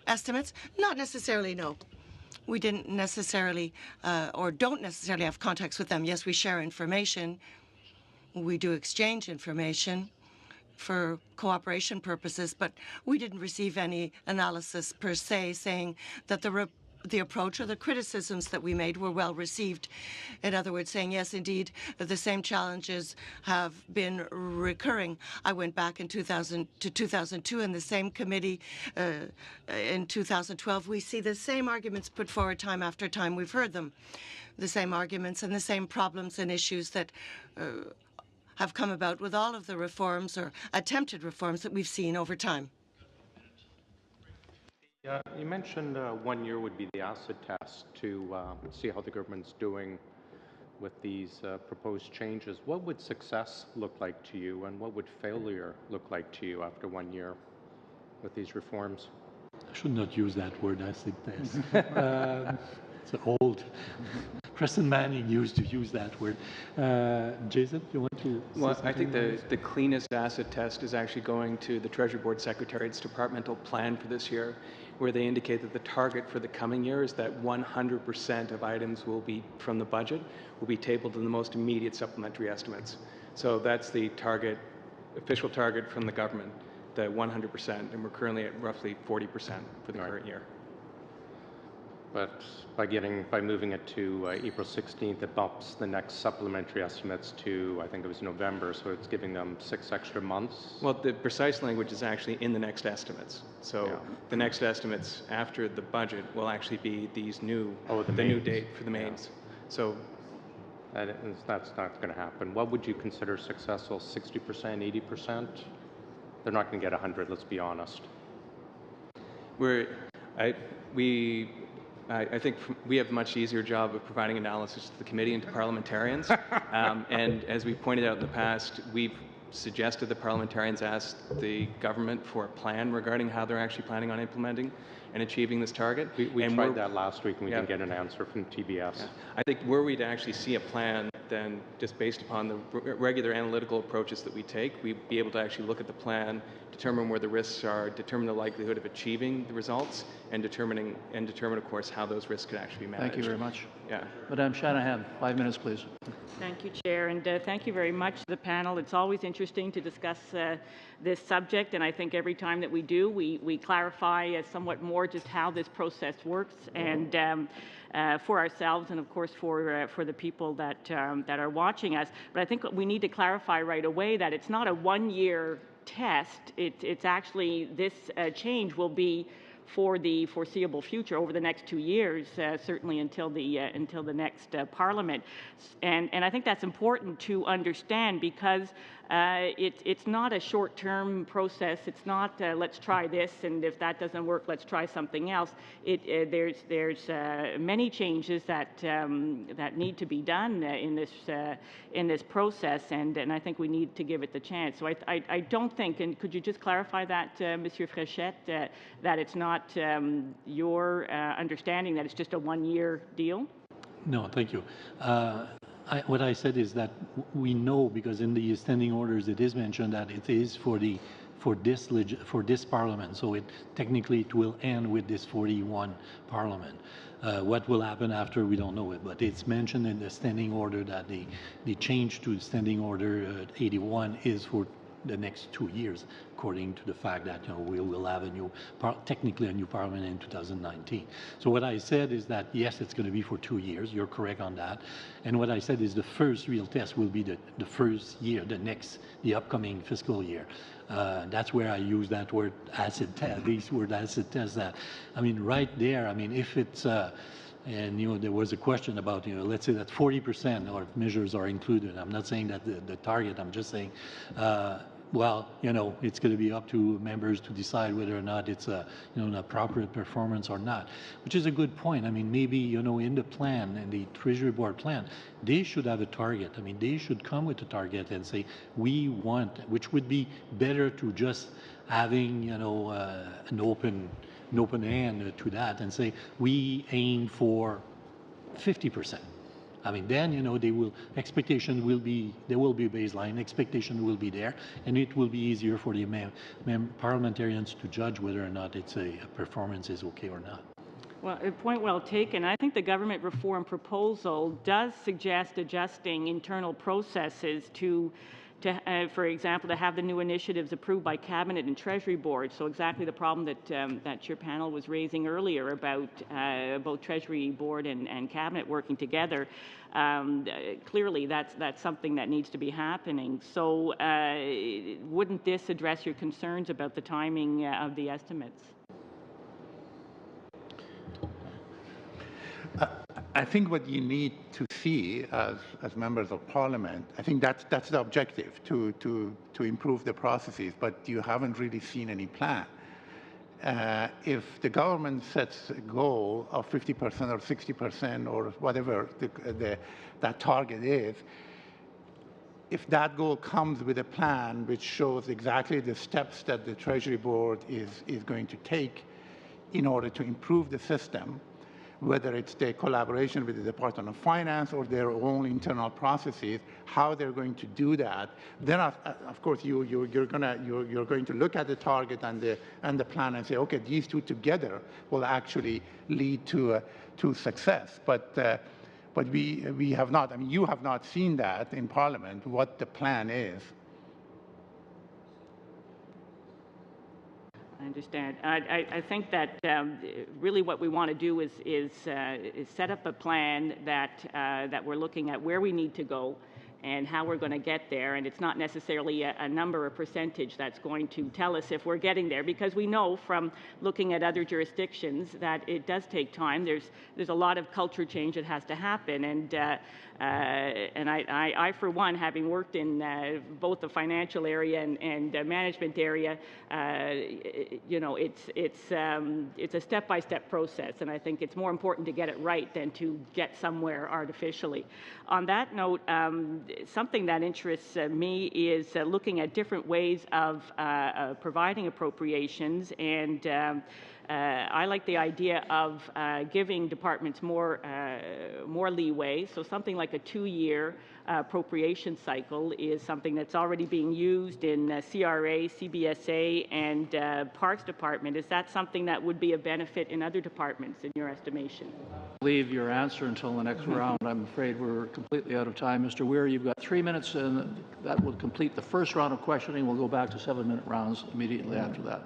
estimates? Not necessarily, no. We didn't necessarily or don't necessarily have contacts with them. Yes, we share information. We do exchange information for cooperation purposes, but we didn't receive any analysis per se saying that the approach or the criticisms that we made were well received. In other words, saying, yes, indeed, the same challenges have been recurring. I went back in 2002 in the same committee in 2012. We see the same arguments put forward time after time. We've heard them, the same arguments and the same problems and issues that have come about with all of the reforms or attempted reforms that we've seen over time. Yeah, you mentioned 1 year would be the acid test to see how the government's doing with these proposed changes. What would success look like to you, and what would failure look like to you after 1 year with these reforms? I should not use that word, acid test. It's old. Preston Manning used to use that word. Jason, you want to? Well, I think the cleanest acid test is actually going to the Treasury Board Secretariat's departmental plan for this year, where they indicate that the target for the coming year is that 100% of items will be from the budget will be tabled in the most immediate supplementary estimates. So that's the target, official target from the government, the 100%, and we're currently at roughly 40% for the current year. But by moving it to April 16th, it bumps the next supplementary estimates to, I think it was November, so it's giving them 6 extra months. Well, the precise language is actually in the next estimates. So the next estimates after the budget will actually be these new, the new date for the mains. So that's not going to happen. What would you consider successful? 60%, 80%? They're not going to get 100. Let's be honest. I think we have a much easier job of providing analysis to the committee and to parliamentarians. And as we pointed out in the past, we've suggested that parliamentarians ask the government for a plan regarding how they're actually planning on implementing and achieving this target. We tried that last week and we didn't get an answer from TBS. Yeah. I think were we to actually see a plan then just based upon the regular analytical approaches that we take, we'd be able to actually look at the plan, determine where the risks are, determine the likelihood of achieving the results, and determine, of course, how those risks could actually be managed. Thank you very much. Yeah. Madame Shanahan, 5 minutes, please. Thank you, Chair, and thank you very much to the panel. It's always interesting to discuss this subject, and I think every time that we do, we clarify somewhat more just how this process works, and for ourselves, and of course for the people that are watching us. But I think we need to clarify right away that it's not a one-year test. It's actually this change will be for the foreseeable future over the next 2 years, certainly until the next Parliament. And I think that's important to understand because it's not a short-term process. It's not let's try this, and if that doesn't work, let's try something else. There's many changes that need to be done in this process, and I think we need to give it the chance. So I don't think, and could you just clarify that, Monsieur Fréchette, that it's not your understanding that it's just a one-year deal? No, thank you. What I said is that we know, because in the standing orders it is mentioned that it is for this Parliament. So technically it will end with this 41 Parliament. What will happen after, we don't know it, but it's mentioned in the standing order that the change to standing order 81 is for the next 2 years, according to the fact that we will have technically a new Parliament in 2019. So what I said is that yes, it's going to be for 2 years. You're correct on that. And what I said is the first real test will be the first year, the upcoming fiscal year. That's where I use that word acid test. These word acid test. That I mean, right there. I mean, if it's and there was a question about let's say that 40% of measures are included. I'm not saying that the target. I'm just saying, well, it's going to be up to members to decide whether or not it's an appropriate performance or not, which is a good point. I mean, maybe in the plan, in the Treasury Board plan, they should have a target. I mean, they should come with a target and say we want, which would be better to just having an open hand to that and say we aim for 50%. I mean, then expectation will be, there will be a baseline, expectation will be there, and it will be easier for the parliamentarians to judge whether or not it's a performance is okay or not. Well, a point well taken. I think the government reform proposal does suggest adjusting internal processes to for example, to have the new initiatives approved by Cabinet and Treasury Board. So exactly the problem that your panel was raising earlier about both Treasury Board and Cabinet working together. Clearly, that's something that needs to be happening. So wouldn't this address your concerns about the timing of the estimates? I think what you need to see as members of Parliament, I think that's the objective, to improve the processes, but you haven't really seen any plan. If the government sets a goal of 50% or 60% or whatever that target is, if that goal comes with a plan which shows exactly the steps that the Treasury Board is going to take in order to improve the system, whether it's the collaboration with the Department of Finance or their own internal processes, how they're going to do that, then of course you're going to look at the target and the plan and say, okay, these two together will actually lead to success. But we have not. I mean, you have not seen that in Parliament, what the plan is. I understand. I think that really what we want to do is set up a plan that we're looking at where we need to go and how we're going to get there. And it's not necessarily a number or percentage that's going to tell us if we're getting there, because we know from looking at other jurisdictions that it does take time. There's a lot of culture change that has to happen. And I, for one, having worked in both the financial area and management area, it's a step-by-step process, and I think it's more important to get it right than to get somewhere artificially. On that note, something that interests me is looking at different ways of providing appropriations, and I like the idea of giving departments more leeway. So something like a 2-year appropriation cycle is something that's already being used in CRA, CBSA, and Parks Department. Is that something that would be a benefit in other departments, in your estimation? Leave your answer until the next round. I'm afraid we're completely out of time. Mr. Weir, you've got 3 minutes, and that will complete the first round of questioning. We'll go back to 7-minute rounds immediately after that.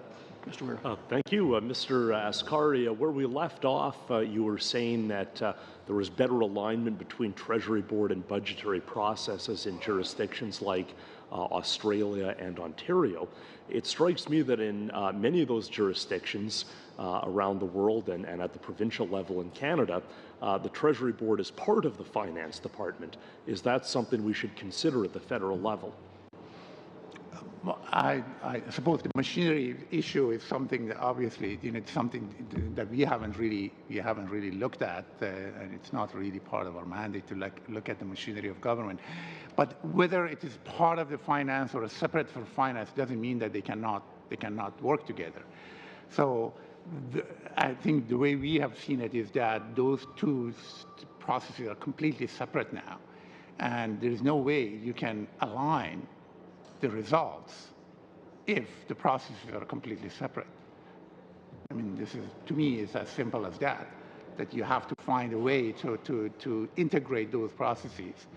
Mr. Weir. Thank you, Mr. Ascari. Where we left off, you were saying that there was better alignment between Treasury Board and budgetary processes in jurisdictions like Australia and Ontario. It strikes me that in many of those jurisdictions around the world and at the provincial level in Canada, the Treasury Board is part of the Finance Department. Is that something we should consider at the federal level? I suppose the machinery issue is something that obviously, it's something that we haven't really looked at, and it's not really part of our mandate to look at the machinery of government. But whether it is part of the finance or separate from finance doesn't mean that they cannot work together. So I think the way we have seen it is that those two processes are completely separate now, and there is no way you can align the results if the processes are completely separate. I mean, this is, to me, is as simple as that you have to find a way to integrate those processes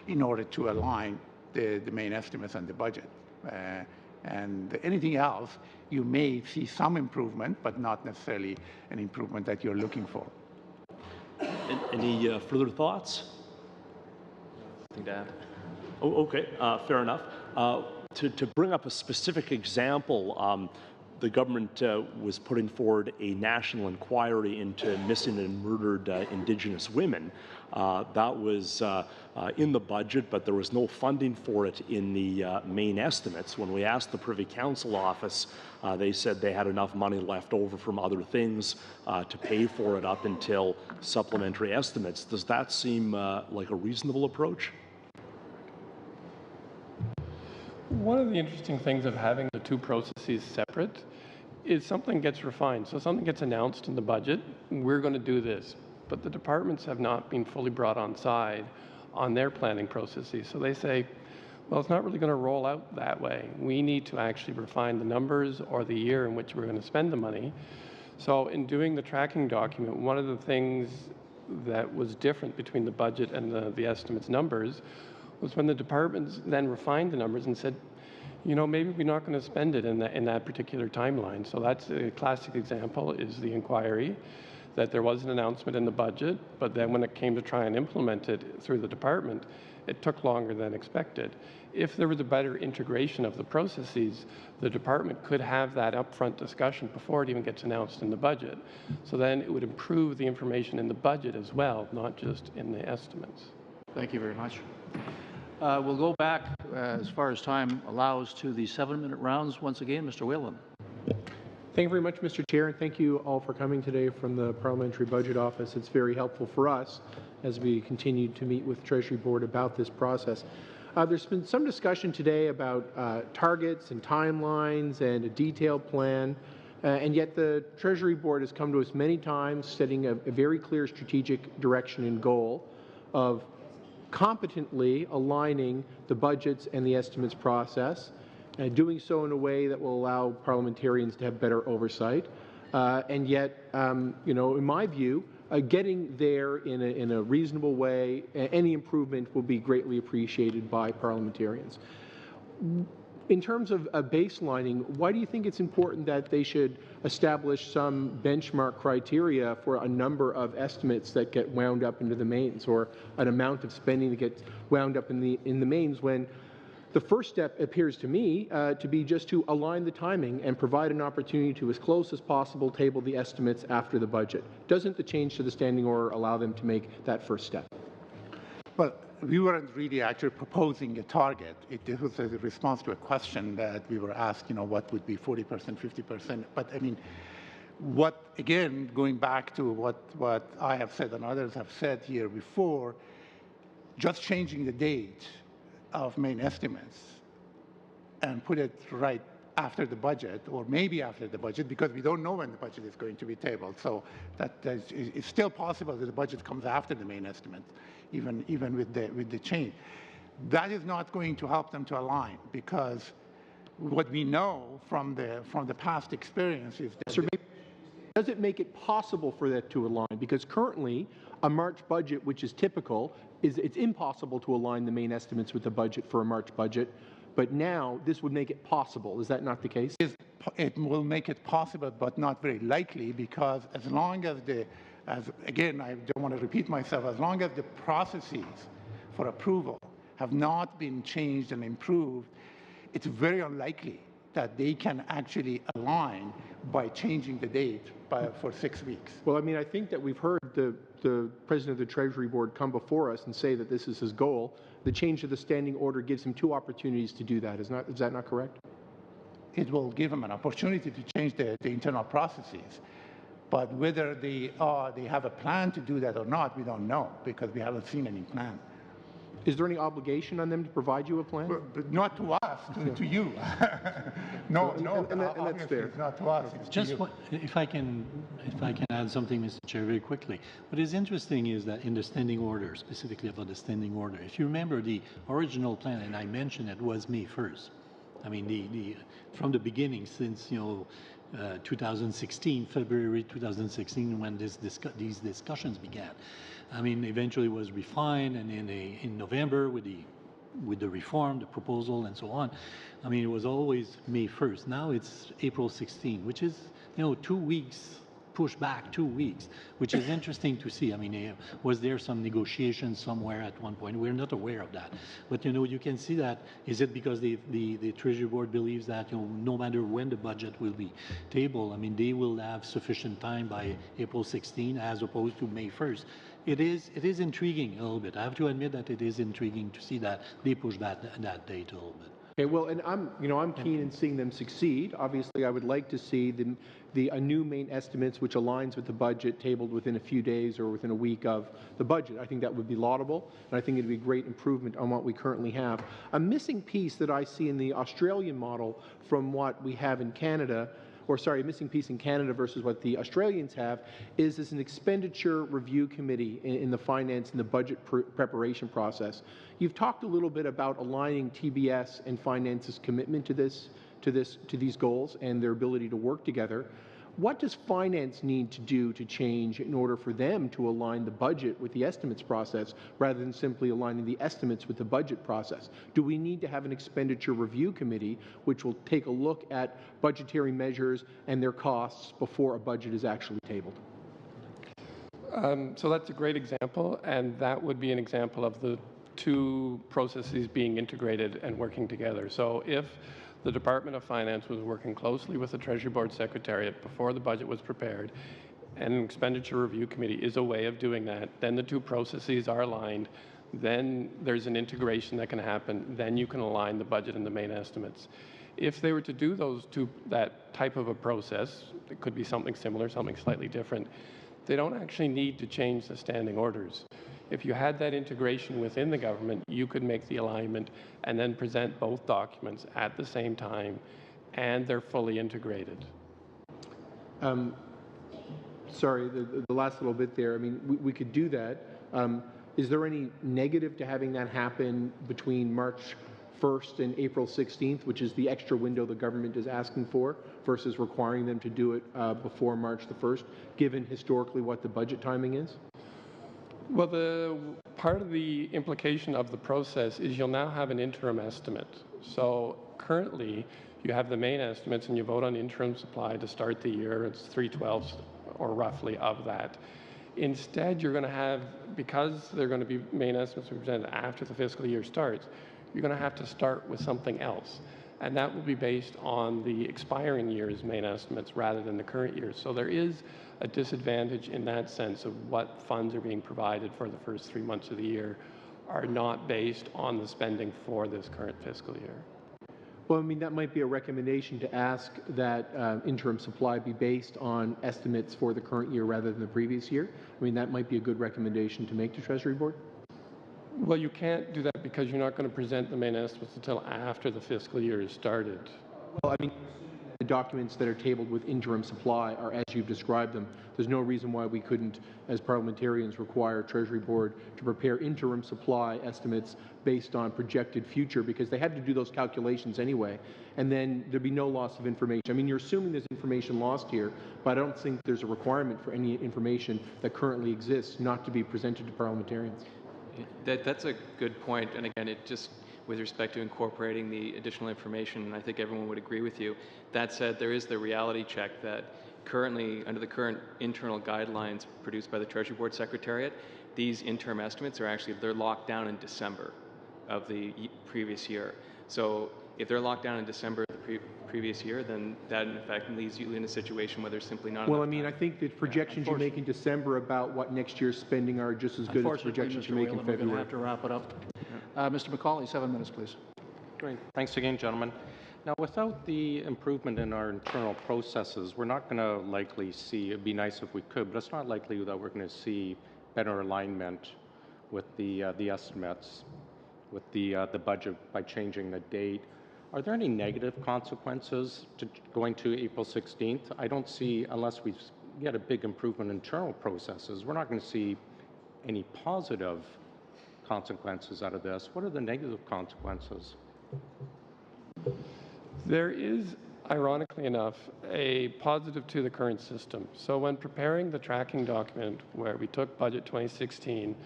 in order to align the main estimates and the budget. And anything else, you may see some improvement, but not necessarily an improvement that you're looking for. Any further thoughts? Nothing to add. Oh, okay, fair enough. To bring up a specific example, the government was putting forward a national inquiry into missing and murdered Indigenous women. That was in the budget, but there was no funding for it in the main estimates. When we asked the Privy Council office, they said they had enough money left over from other things to pay for it up until supplementary estimates. Does that seem like a reasonable approach? One of the interesting things of having the two processes separate is something gets refined. So something gets announced in the budget, we're going to do this. But the departments have not been fully brought on side on their planning processes. So they say, well, it's not really going to roll out that way. We need to actually refine the numbers or the year in which we're going to spend the money. So in doing the tracking document, one of the things that was different between the budget and the estimates numbers was when the departments then refined the numbers and said, maybe we're not going to spend it in that particular timeline. So that's a classic example, is the inquiry, that there was an announcement in the budget, but then when it came to try and implement it through the department, it took longer than expected. If there was a better integration of the processes, the department could have that upfront discussion before it even gets announced in the budget. So then it would improve the information in the budget as well, not just in the estimates. Thank you very much. We'll go back, as far as time allows, to the 7-minute rounds. Once again, Mr. Whalen. Thank you very much, Mr. Chair, and thank you all for coming today from the Parliamentary Budget Office. It's very helpful for us as we continue to meet with Treasury Board about this process. There's been some discussion today about targets and timelines and a detailed plan, and yet the Treasury Board has come to us many times setting a very clear strategic direction and goal of competently aligning the budgets and the estimates process, and doing so in a way that will allow parliamentarians to have better oversight. And yet, in my view, getting there in a reasonable way, any improvement will be greatly appreciated by parliamentarians. In terms of baselining, why do you think it's important that they should establish some benchmark criteria for a number of estimates that get wound up into the mains, or an amount of spending that gets wound up in the mains, when the first step appears to me to be just to align the timing and provide an opportunity to, as close as possible, table the estimates after the budget? Doesn't the change to the standing order allow them to make that first step? Well, we weren't really actually proposing a target. It was a response to a question that we were asked, what would be 40%, 50%. But I mean, again, going back to what I have said and others have said here before, just changing the date of main estimates and put it right after the budget, or maybe after the budget, because we don't know when the budget is going to be tabled. So it's still possible that the budget comes after the main estimate, even with the change. That is not going to help them to align, because what we know from the past experience is that does it make it possible for that to align? Because currently, a March budget, which is typical, it's impossible to align the main estimates with the budget for a March budget. But now this would make it possible. Is that not the case? It will make it possible, but not very likely, because as long as again, I don't want to repeat myself, as long as the processes for approval have not been changed and improved, it's very unlikely that they can actually align by changing the date for 6 weeks. Well, I mean, I think that we've heard the President of the Treasury Board come before us and say that this is his goal. The change of the standing order gives him 2 opportunities to do that. Is that not correct? It will give him an opportunity to change the internal processes. But whether they have a plan to do that or not, we don't know, because we haven't seen any plan. Is there any obligation on them to provide you a plan? But not to us, to you. No, and that's fair. It's not to us. It's Just to you. if I can add something, Mr. Chair, very quickly. What is interesting is that in the standing order, specifically about the standing order, if you remember the original plan, and I mentioned it, was May 1st. I mean, from the beginning, since 2016, February 2016, when these discussions began. I mean, eventually it was refined, and in November with the reform, the proposal, and so on. I mean, it was always May 1st. Now it's April 16, which is 2 weeks. Pushed back 2 weeks, which is interesting to see. I mean, was there some negotiation somewhere at one point? We're not aware of that. But, you can see that. Is it because the Treasury Board believes that, no matter when the budget will be tabled, I mean, they will have sufficient time by April 16 as opposed to May 1st. It is intriguing a little bit. I have to admit that it is intriguing to see that they push that date a little bit. Okay, well, and I'm keen in seeing them succeed. Obviously, I would like to see a new main estimates which aligns with the budget tabled within a few days or within a week of the budget. I think that would be laudable, and I think it would be a great improvement on what we currently have. A missing piece that I see in the Australian model from what we have in Canada, a missing piece in Canada versus what the Australians have, is an expenditure review committee in the finance and the budget preparation process. You've talked a little bit about aligning TBS and finance's commitment to these goals and their ability to work together. What does finance need to do to change in order for them to align the budget with the estimates process rather than simply aligning the estimates with the budget process? Do we need to have an expenditure review committee which will take a look at budgetary measures and their costs before a budget is actually tabled? So that's a great example, and that would be an example of the 2 processes being integrated and working together. So if the Department of Finance was working closely with the Treasury Board Secretariat before the budget was prepared, and an expenditure review committee is a way of doing that, then the 2 processes are aligned, then there's an integration that can happen, then you can align the budget and the main estimates. If they were to do that type of a process, it could be something similar, something slightly different, they don't actually need to change the standing orders. If you had that integration within the government, you could make the alignment and then present both documents at the same time, and they're fully integrated. Sorry, the last little bit there. I mean, we could do that. Is there any negative to having that happen between March 1st and April 16th, which is the extra window the government is asking for, versus requiring them to do it before March the 1st, given historically what the budget timing is? Well, the part of the implication of the process is you'll now have an interim estimate. So currently, you have the main estimates and you vote on interim supply to start the year. It's 3/12 or roughly of that. Instead, you're going to have, because they're going to be main estimates presented after the fiscal year starts, you're going to have to start with something else. And that will be based on the expiring year's main estimates rather than the current year. So there is a disadvantage in that sense of what funds are being provided for the first 3 months of the year are not based on the spending for this current fiscal year. Well, I mean, that might be a recommendation to ask that interim supply be based on estimates for the current year rather than the previous year. I mean, that might be a good recommendation to make to Treasury Board. Well, you can't do that because you're not going to present the main estimates until after the fiscal year is started. Well, I mean, the documents that are tabled with interim supply are as you've described them. There's no reason why we couldn't, as parliamentarians, require Treasury Board to prepare interim supply estimates based on projected future, because they had to do those calculations anyway, and then there'd be no loss of information. I mean, you're assuming there's information lost here, but I don't think there's a requirement for any information that currently exists not to be presented to parliamentarians. That's a good point, and again, it just, with respect to incorporating the additional information, I think everyone would agree with you. That said, there is the reality check that currently, under the current internal guidelines produced by the Treasury Board Secretariat, these interim estimates are actually, they're locked down in December of the previous year. So if they're locked down in December of the previous year, then that in effect leaves you in a situation where there's simply not Well, enough I mean, time. I think the projections you make in December about what next year's spending are just as good as the projections you make in We're going to February. have to wrap it up. Mr. McCauley, 7 minutes, please. Great. Thanks again, gentlemen. Now, without the improvement in our internal processes, we're not going to likely see, it'd be nice if we could, but it's not likely that we're going to see better alignment with the estimates, with the budget by changing the date. Are there any negative consequences to going to April 16th? I don't see, unless we get a big improvement in internal processes, we're not going to see any positive consequences out of this. What are the negative consequences? There is, ironically enough, a positive to the current system. So when preparing the tracking document where we took budget 2016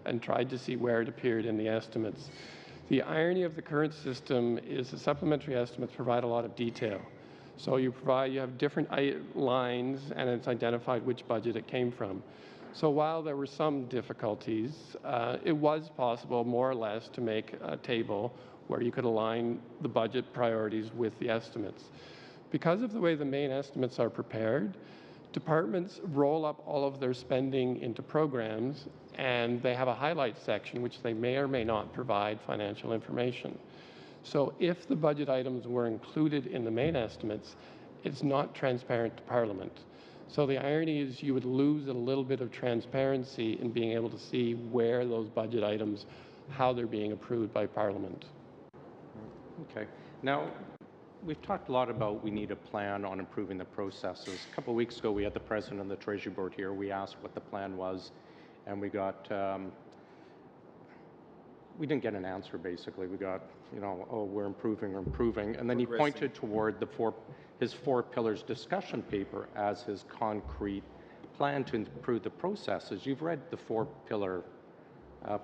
and tried to see where it appeared in the estimates, the irony of the current system is the supplementary estimates provide a lot of detail. So you have different lines and it's identified which budget it came from. So while there were some difficulties, it was possible more or less to make a table where you could align the budget priorities with the estimates. Because of the way the main estimates are prepared, departments roll up all of their spending into programs and they have a highlight section which they may or may not provide financial information. So if the budget items were included in the main estimates, it's not transparent to Parliament. So the irony is you would lose a little bit of transparency in being able to see where those budget items, how they're being approved by Parliament. Okay. Now, we've talked a lot about we need a plan on improving the processes. A couple of weeks ago, we had the president of the Treasury Board here. We asked what the plan was, and we got, we didn't get an answer, basically. We got, you know, oh, we're improving. And then he pointed toward his 4 pillars discussion paper as his concrete plan to improve the processes. You've read the 4-pillar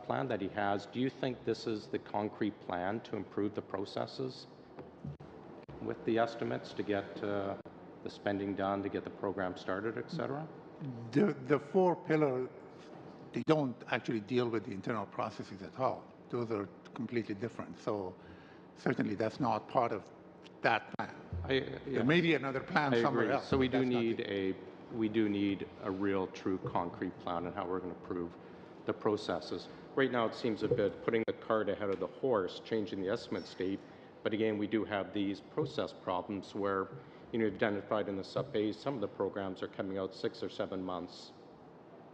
plan that he has. Do you think this is the concrete plan to improve the processes with the estimates to get the spending done, to get the program started, et cetera? The 4 pillars, they don't actually deal with the internal processes at all. Those are completely different. So certainly that's not part of that plan. There may be another plan somewhere else. So we do need a real, true, concrete plan on how we're going to improve the processes. Right now, it seems a bit putting the cart ahead of the horse, changing the estimate state. But again, we do have these process problems where, you know, identified in the sub-base, some of the programs are coming out 6 or 7 months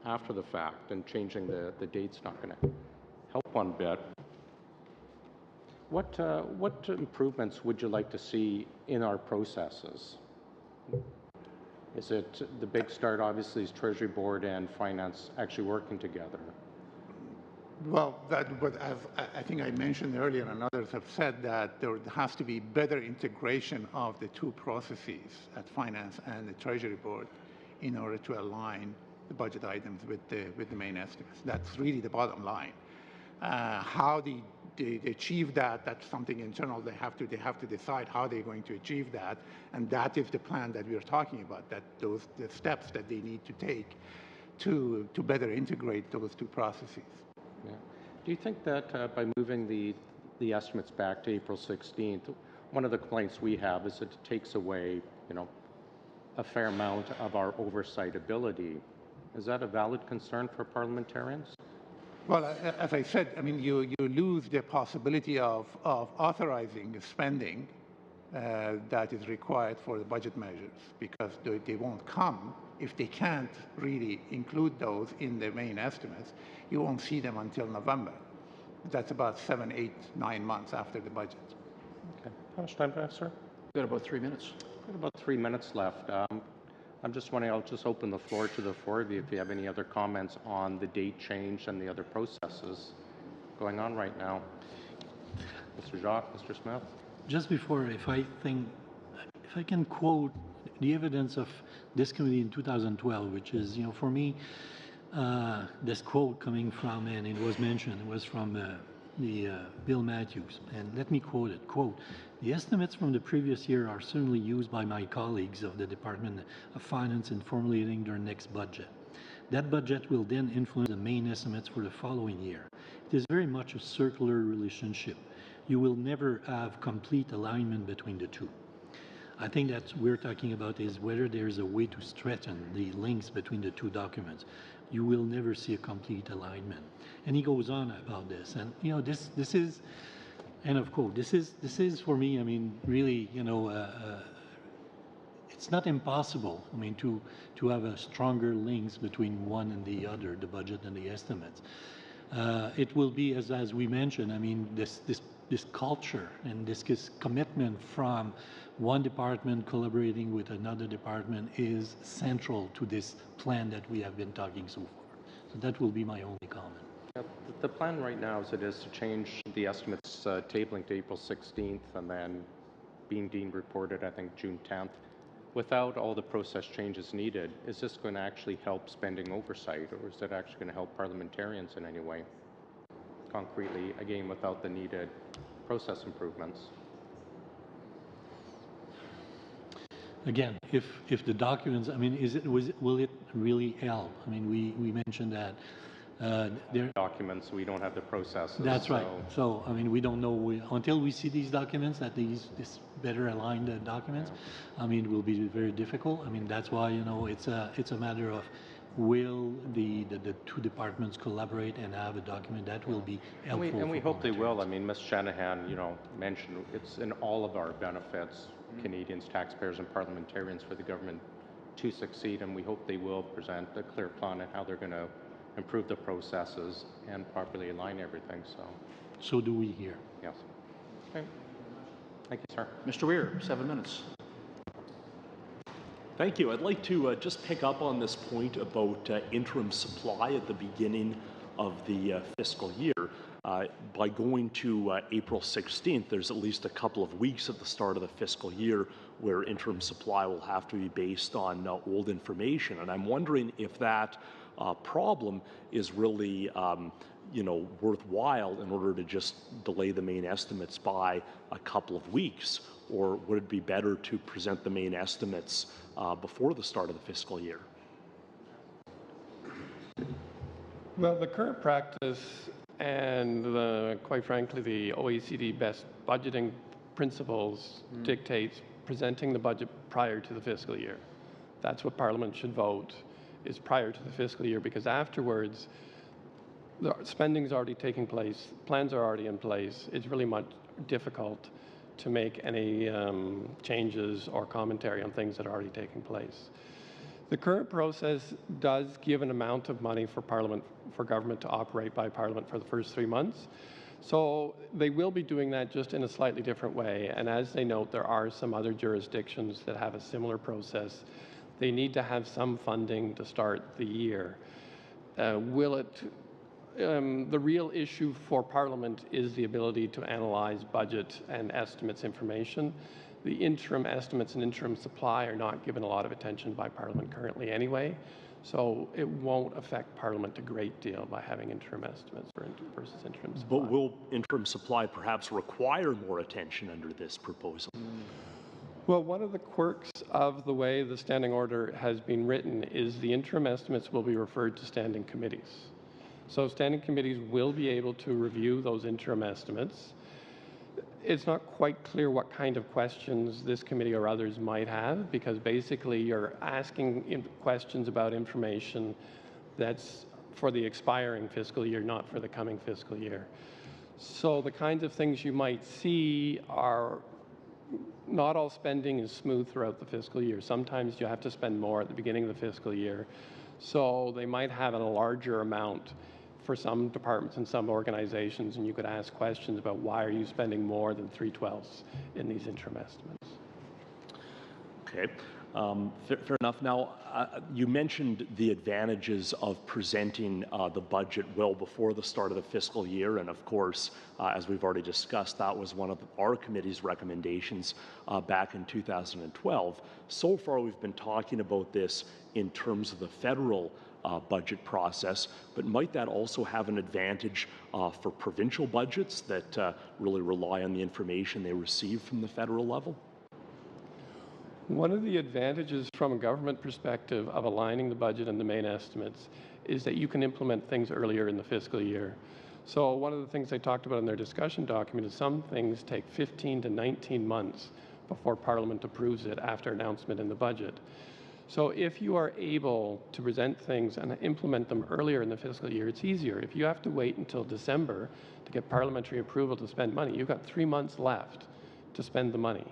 after the fact, and changing the date's not going to help one bit. What improvements would you like to see in our processes? Is it the big start, obviously, is Treasury Board and Finance actually working together? Well, but as I think I mentioned earlier, and others have said, that there has to be better integration of the 2 processes at Finance and the Treasury Board in order to align the budget items with the main estimates. That's really the bottom line. How they achieve that, that's something internal. They have to decide how they're going to achieve that, and that is the plan that we are talking about. That the steps that they need to take to better integrate those 2 processes. Yeah. Do you think that by moving the estimates back to April 16th, one of the complaints we have is that it takes away, you know, a fair amount of our oversight ability? Is that a valid concern for parliamentarians? Well, as I said, I mean, you lose the possibility of authorizing spending that is required for the budget measures, because they won't come if they can't really include those in the main estimates. You won't see them until November. That's about 7, 8, 9 months after the budget. Okay. How much time do I have, sir? We've got about 3 minutes. We've got about 3 minutes left. I'm just wondering, I'll just open the floor to the four of you if you have any other comments on the date change and the other processes going on right now. Mr. Jacques, Mr. Smith? Just before, if I can quote the evidence of this committee in 2012, which is, for me, this quote coming from, and it was mentioned, it was from Bill Matthews, and let me quote it, quote, "The estimates from the previous year are certainly used by my colleagues of the Department of Finance in formulating their next budget. That budget will then influence the main estimates for the following year. It is very much a circular relationship. You will never have complete alignment between the two." I think that we're talking about is whether there's a way to strengthen the links between the two documents. You will never see a complete alignment. And he goes on about this. And, this is, end of quote, this is for me, really, it's not impossible, to have a stronger links between one and the other, the budget and the estimates. It will be, as we mentioned, this culture and this commitment from one department collaborating with another department is central to this plan that we have been talking so far. So that will be my only comment. The plan right now as it is to change the estimates tabling to April 16th and then being deemed reported, I think, June 10th. Without all the process changes needed, is this going to actually help spending oversight, or is it actually going to help parliamentarians in any way? Concretely, again, without the needed process improvements. Again, if the documents, will it really help? We mentioned that there documents, we don't have the processes. That's right. So we don't know until we see these documents that this better aligned documents. It will be very difficult. That's why it's a matter of will the two departments collaborate and have a document that will be helpful. And we hope they will. Ms. Shanahan, mentioned it's in all of our benefits, Canadians, taxpayers, and parliamentarians, for the government to succeed, and we hope they will present a clear plan on how they're going to improve the processes and properly align everything. So do we here. Yes. Okay. Thank you, sir. Mr. Weir, 7 minutes. Thank you. I'd like to just pick up on this point about interim supply at the beginning of the fiscal year. By going to April 16th, there's at least a couple of weeks at the start of the fiscal year where interim supply will have to be based on old information. And I'm wondering if that problem is really worthwhile in order to just delay the main estimates by a couple of weeks, or would it be better to present the main estimates before the start of the fiscal year? Well, the current practice and quite frankly the OECD best budgeting principles dictates presenting the budget prior to the fiscal year. That's what Parliament should vote, is prior to the fiscal year, because afterwards the spending is already taking place, plans are already in place. It's really much difficult to make any changes or commentary on things that are already taking place. The current process does give an amount of money for Parliament, for government to operate by Parliament for the first 3 months. So they will be doing that just in a slightly different way. And as they note, there are some other jurisdictions that have a similar process. They need to have some funding to start the year. The real issue for Parliament is the ability to analyze budget and estimates information. The interim estimates and interim supply are not given a lot of attention by Parliament currently anyway, so it won't affect Parliament a great deal by having interim estimates versus interim supply. But will interim supply perhaps require more attention under this proposal? Well, one of the quirks of the way the standing order has been written is the interim estimates will be referred to standing committees. So standing committees will be able to review those interim estimates. It's not quite clear what kind of questions this committee or others might have, because basically you're asking questions about information that's for the expiring fiscal year, not for the coming fiscal year. So the kinds of things you might see are not all spending is smooth throughout the fiscal year. Sometimes you have to spend more at the beginning of the fiscal year. So they might have a larger amount for some departments and some organizations, and you could ask questions about why are you spending more than 3/12 in these interim estimates. Okay. Fair enough. Now, you mentioned the advantages of presenting the budget well before the start of the fiscal year, and of course, as we've already discussed, that was one of our committee's recommendations back in 2012. So far, we've been talking about this in terms of the federal budget process, but might that also have an advantage for provincial budgets that really rely on the information they receive from the federal level? One of the advantages from a government perspective of aligning the budget and the main estimates is that you can implement things earlier in the fiscal year. So one of the things they talked about in their discussion document is some things take 15 to 19 months before Parliament approves it after announcement in the budget. So if you are able to present things and implement them earlier in the fiscal year, it's easier. If you have to wait until December to get parliamentary approval to spend money, you've got 3 months left to spend the money.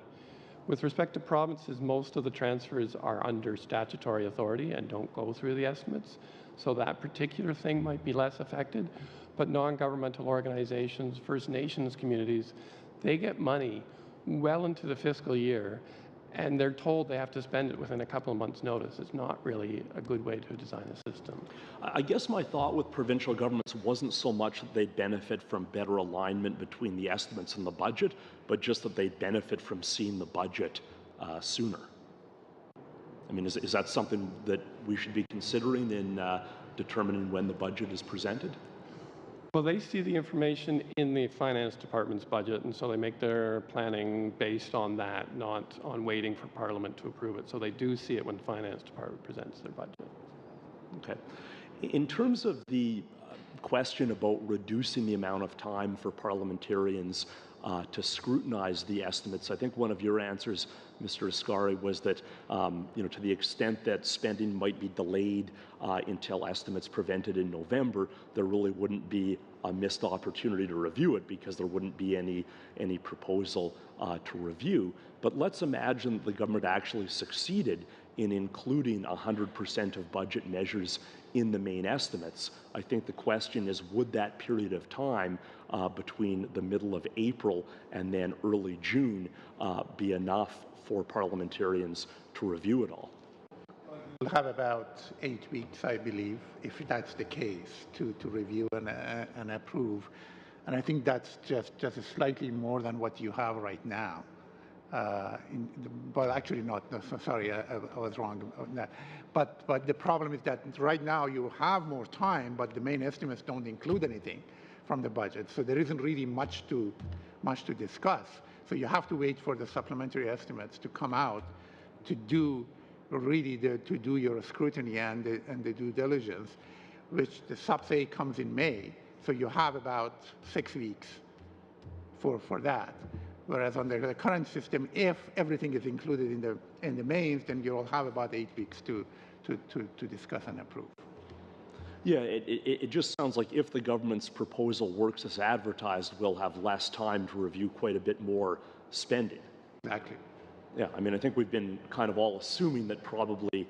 With respect to provinces, most of the transfers are under statutory authority and don't go through the estimates. So that particular thing might be less affected. But non-governmental organizations, First Nations communities, they get money well into the fiscal year, and they're told they have to spend it within a couple of months' notice. It's not really a good way to design a system. I guess my thought with provincial governments wasn't so much that they'd benefit from better alignment between the estimates and the budget, but just that they'd benefit from seeing the budget sooner. I mean, is that something that we should be considering in determining when the budget is presented? Well, they see the information in the finance department's budget, and so they make their planning based on that, not on waiting for Parliament to approve it. So they do see it when the finance department presents their budget. Okay. In terms of the question about reducing the amount of time for parliamentarians to scrutinize the estimates, I think one of your answers, Mr. Ascari, was that to the extent that spending might be delayed until estimates presented in November, there really wouldn't be a missed opportunity to review it because there wouldn't be any proposal to review. But let's imagine the government actually succeeded in including 100% of budget measures in the main estimates. I think the question is, would that period of time between the middle of April and then early June be enough for parliamentarians to review it all? We'll have about 8 weeks, I believe, if that's the case, to review and approve. And I think that's just slightly more than what you have right now. But actually not, no, sorry, I was wrong on that. But the problem is that right now you have more time, but the main estimates don't include anything from the budget. So there isn't really much to discuss. So you have to wait for the supplementary estimates to come out to do your scrutiny and the due diligence, which the sub-A comes in May. So you have about 6 weeks for that. Whereas under the current system, if everything is included in the mains, then you'll have about 8 weeks to discuss and approve. Yeah, it just sounds like if the government's proposal works as advertised, we'll have less time to review quite a bit more spending. Exactly. Yeah, I mean, I think we've been kind of all assuming that probably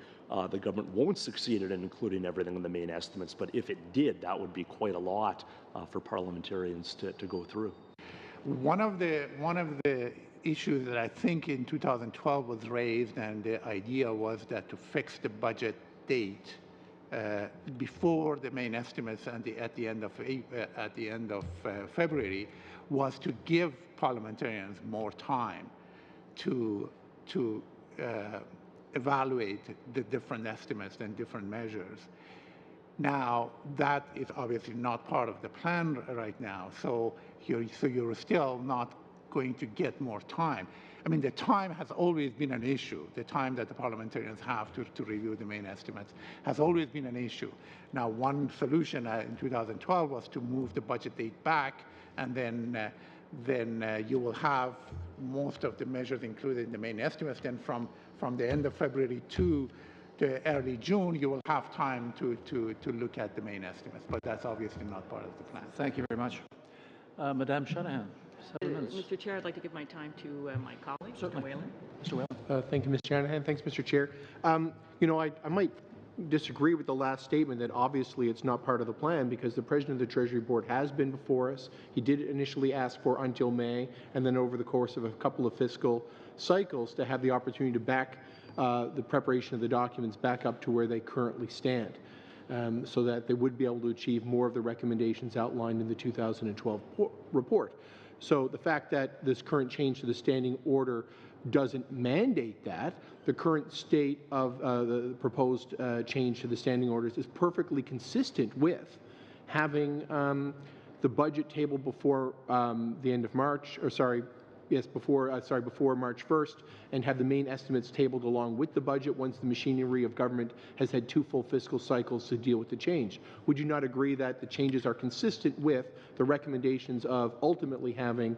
the government won't succeed in including everything in the main estimates, but if it did, that would be quite a lot for parliamentarians to go through. One of the issues that I think in 2012 was raised, and the idea was that to fix the budget date before the main estimates and at the end of February, was to give parliamentarians more time to evaluate the different estimates and different measures. Now, that is obviously not part of the plan right now, so you're still not going to get more time. I mean, the time has always been an issue. The time that the parliamentarians have to review the main estimates has always been an issue. Now, one solution in 2012 was to move the budget date back, and then you will have most of the measures included in the main estimates. Then from the end of February to early June, you will have time to look at the main estimates, but that's obviously not part of the plan. Thank you very much. Madame Shanahan, 7 minutes. Mr. Chair, I'd like to give my time to my colleague, Mr. Whalen. Mr. Whalen. Thank you, Mr. Shanahan. Thanks, Mr. Chair. I might disagree with the last statement that obviously it's not part of the plan, because the President of the Treasury Board has been before us. He did initially ask for until May, and then over the course of a couple of fiscal cycles to have the opportunity to back the preparation of the documents back up to where they currently stand, so that they would be able to achieve more of the recommendations outlined in the 2012 report. So the fact that this current change to the standing order doesn't mandate that, the current state of the proposed change to the standing orders is perfectly consistent with having the budget table before the end of March, or sorry, yes, before March 1st, and have the main estimates tabled along with the budget once the machinery of government has had 2 full fiscal cycles to deal with the change. Would you not agree that the changes are consistent with the recommendations of ultimately having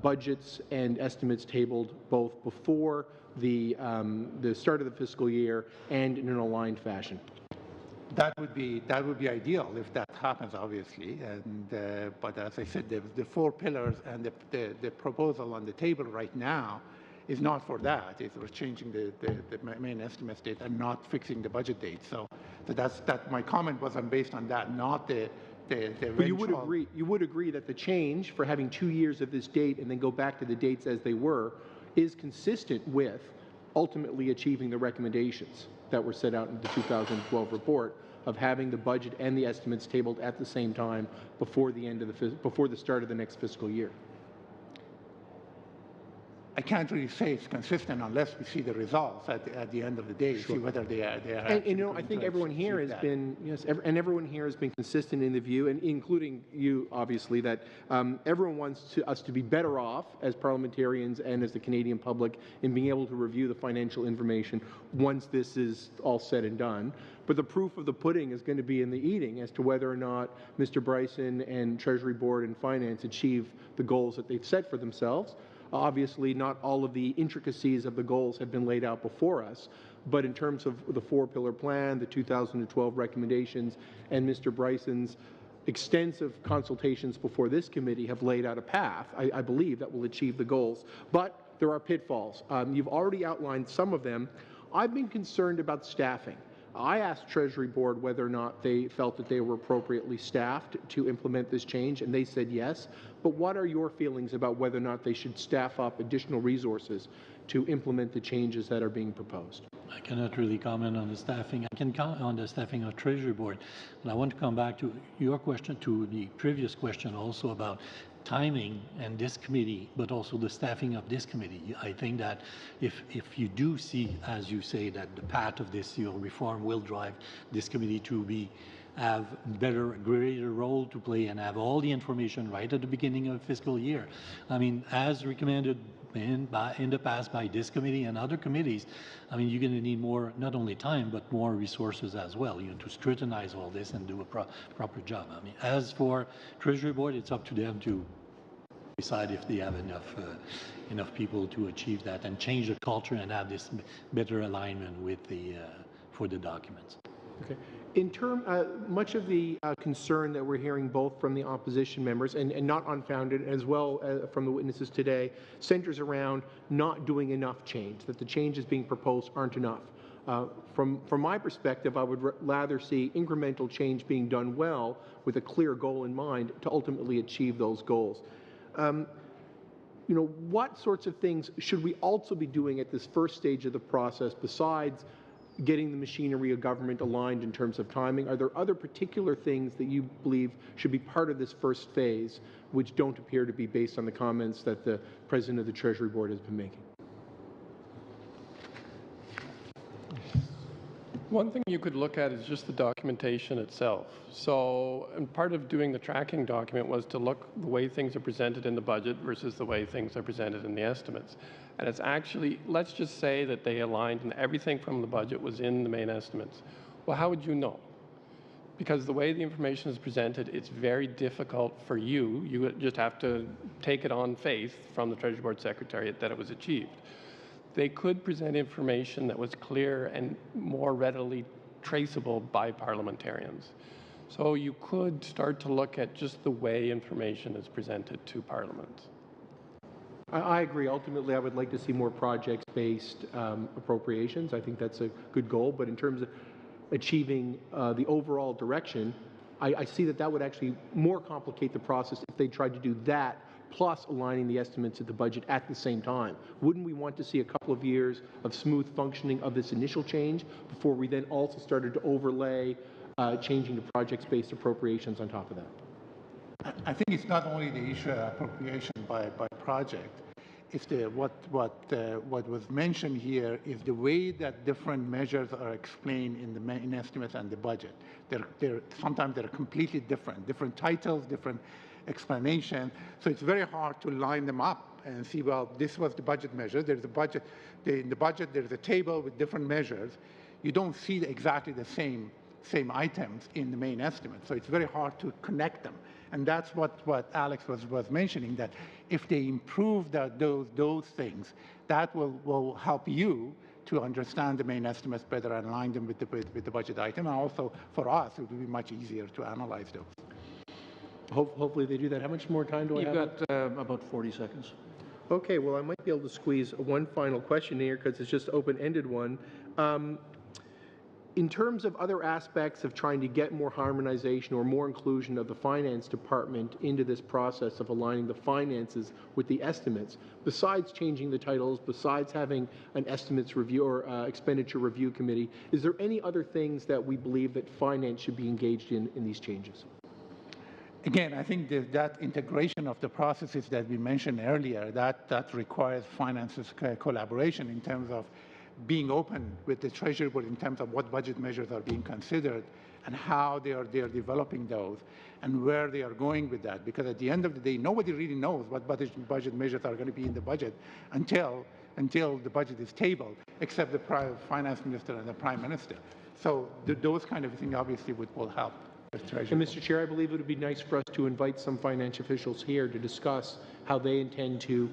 budgets and estimates tabled both before the start of the fiscal year and in an aligned fashion? That would be ideal if that happens, obviously. And but as I said, the 4 pillars and the proposal on the table right now is not for that. It's we're changing the main estimate date and not fixing the budget date. So that my comment was based on that, not the But you would agree that the change for having 2 years of this date and then go back to the dates as they were is consistent with ultimately achieving the recommendations that were set out in the 2012 report of having the budget and the estimates tabled at the same time before the start of the next fiscal year. I can't really say it's consistent unless we see the results at the end of the day, see whether they are. And you know, I think everyone here has been everyone here has been consistent in the view, and including you, obviously, that everyone wants us to be better off as parliamentarians and as the Canadian public in being able to review the financial information once this is all said and done. But the proof of the pudding is going to be in the eating as to whether or not Mr. Bryson and Treasury Board and Finance achieve the goals that they've set for themselves. Obviously, not all of the intricacies of the goals have been laid out before us, but in terms of the 4-pillar plan, the 2012 recommendations, and Mr. Bryson's extensive consultations before this committee have laid out a path, I believe, that will achieve the goals. But there are pitfalls. You've already outlined some of them. I've been concerned about staffing. I asked Treasury Board whether or not they felt that they were appropriately staffed to implement this change, and they said yes. But what are your feelings about whether or not they should staff up additional resources to implement the changes that are being proposed? I cannot really comment on the staffing. I can comment on the staffing of Treasury Board. And I want to come back to your question, to the previous question also about timing and this committee, but also the staffing of this committee. I think that if you do see, as you say, that the path of this reform will drive this committee to have greater role to play and have all the information right at the beginning of the fiscal year. I mean, as recommended in the past by this committee and other committees, I mean, you're going to need more, not only time, but more resources as well, to scrutinize all this and do a proper job. I mean, as for Treasury Board, it's up to them to decide if they have enough people to achieve that and change the culture and have this better alignment with for the documents. Okay. In much of the concern that we're hearing both from the opposition members and not unfounded, as well from the witnesses today, centers around not doing enough change, that the changes being proposed aren't enough. From my perspective, I would rather see incremental change being done well with a clear goal in mind to ultimately achieve those goals. What sorts of things should we also be doing at this first stage of the process besides getting the machinery of government aligned in terms of timing? Are there other particular things that you believe should be part of this first phase which don't appear to be based on the comments that the President of the Treasury Board has been making? One thing you could look at is just the documentation itself. So, and part of doing the tracking document was to look the way things are presented in the budget versus the way things are presented in the estimates. And it's actually, let's just say that they aligned and everything from the budget was in the main estimates. Well, how would you know? Because the way the information is presented, it's very difficult for you. You just have to take it on faith from the Treasury Board Secretariat that it was achieved. They could present information that was clear and more readily traceable by parliamentarians. So you could start to look at just the way information is presented to Parliament. I agree. Ultimately, I would like to see more projects-based appropriations. I think that's a good goal. But in terms of achieving the overall direction, I see that that would actually more complicate the process if they tried to do that plus aligning the estimates of the budget at the same time. Wouldn't we want to see a couple of years of smooth functioning of this initial change before we then also started to overlay changing to projects-based appropriations on top of that? I think it's not only the issue of appropriation by project. It's what was mentioned here is the way that different measures are explained in the main estimates and the budget. Sometimes they're completely different titles, different explanation. So it's very hard to line them up and see, well, this was the budget measure. There's a budget. In the budget, there's a table with different measures. You don't see exactly the same items in the main estimate. So it's very hard to connect them. And that's what Alex was mentioning, that if they improve those things, that will help you to understand the main estimates better and align them with the budget item. And also for us, it will be much easier to analyze those. Hopefully they do that. How much more time do I have? You've got about 40 seconds. Okay, well, I might be able to squeeze one final question here because it's just an open-ended one. In terms of other aspects of trying to get more harmonization or more inclusion of the finance department into this process of aligning the finances with the estimates, besides changing the titles, besides having an estimates review or expenditure review committee, is there any other things that we believe that finance should be engaged in these changes? Again, I think that integration of the processes that we mentioned earlier, that requires finance's collaboration in terms of being open with the Treasury Board in terms of what budget measures are being considered and how they are developing those and where they are going with that. Because at the end of the day, nobody really knows what budget measures are going to be in the budget until the budget is tabled, except the finance minister and the prime minister. So those kind of things obviously will help. And Mr. Chair, I believe it would be nice for us to invite some finance officials here to discuss how they intend to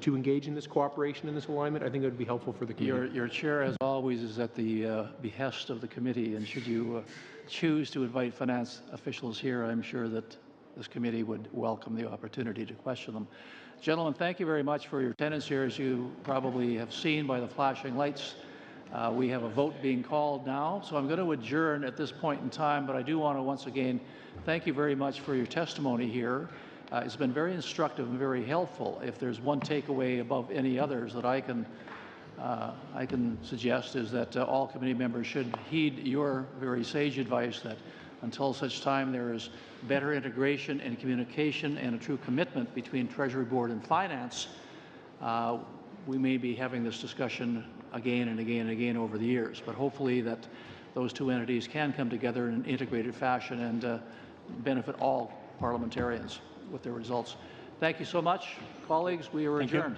engage in this cooperation and this alignment. I think it would be helpful for the committee. Your chair, as always, is at the behest of the committee, and should you choose to invite finance officials here, I'm sure that this committee would welcome the opportunity to question them. Gentlemen, thank you very much for your attendance here. As you probably have seen by the flashing lights, we have a vote being called now, so I'm going to adjourn at this point in time, but I do want to once again thank you very much for your testimony here. It's been very instructive and very helpful. If there's one takeaway above any others that I can suggest is that all committee members should heed your very sage advice that until such time there is better integration and communication and a true commitment between Treasury Board and Finance, we may be having this discussion again and again and again over the years. But hopefully that those two entities can come together in an integrated fashion and benefit all parliamentarians with their results. Thank you so much, colleagues. We are adjourned.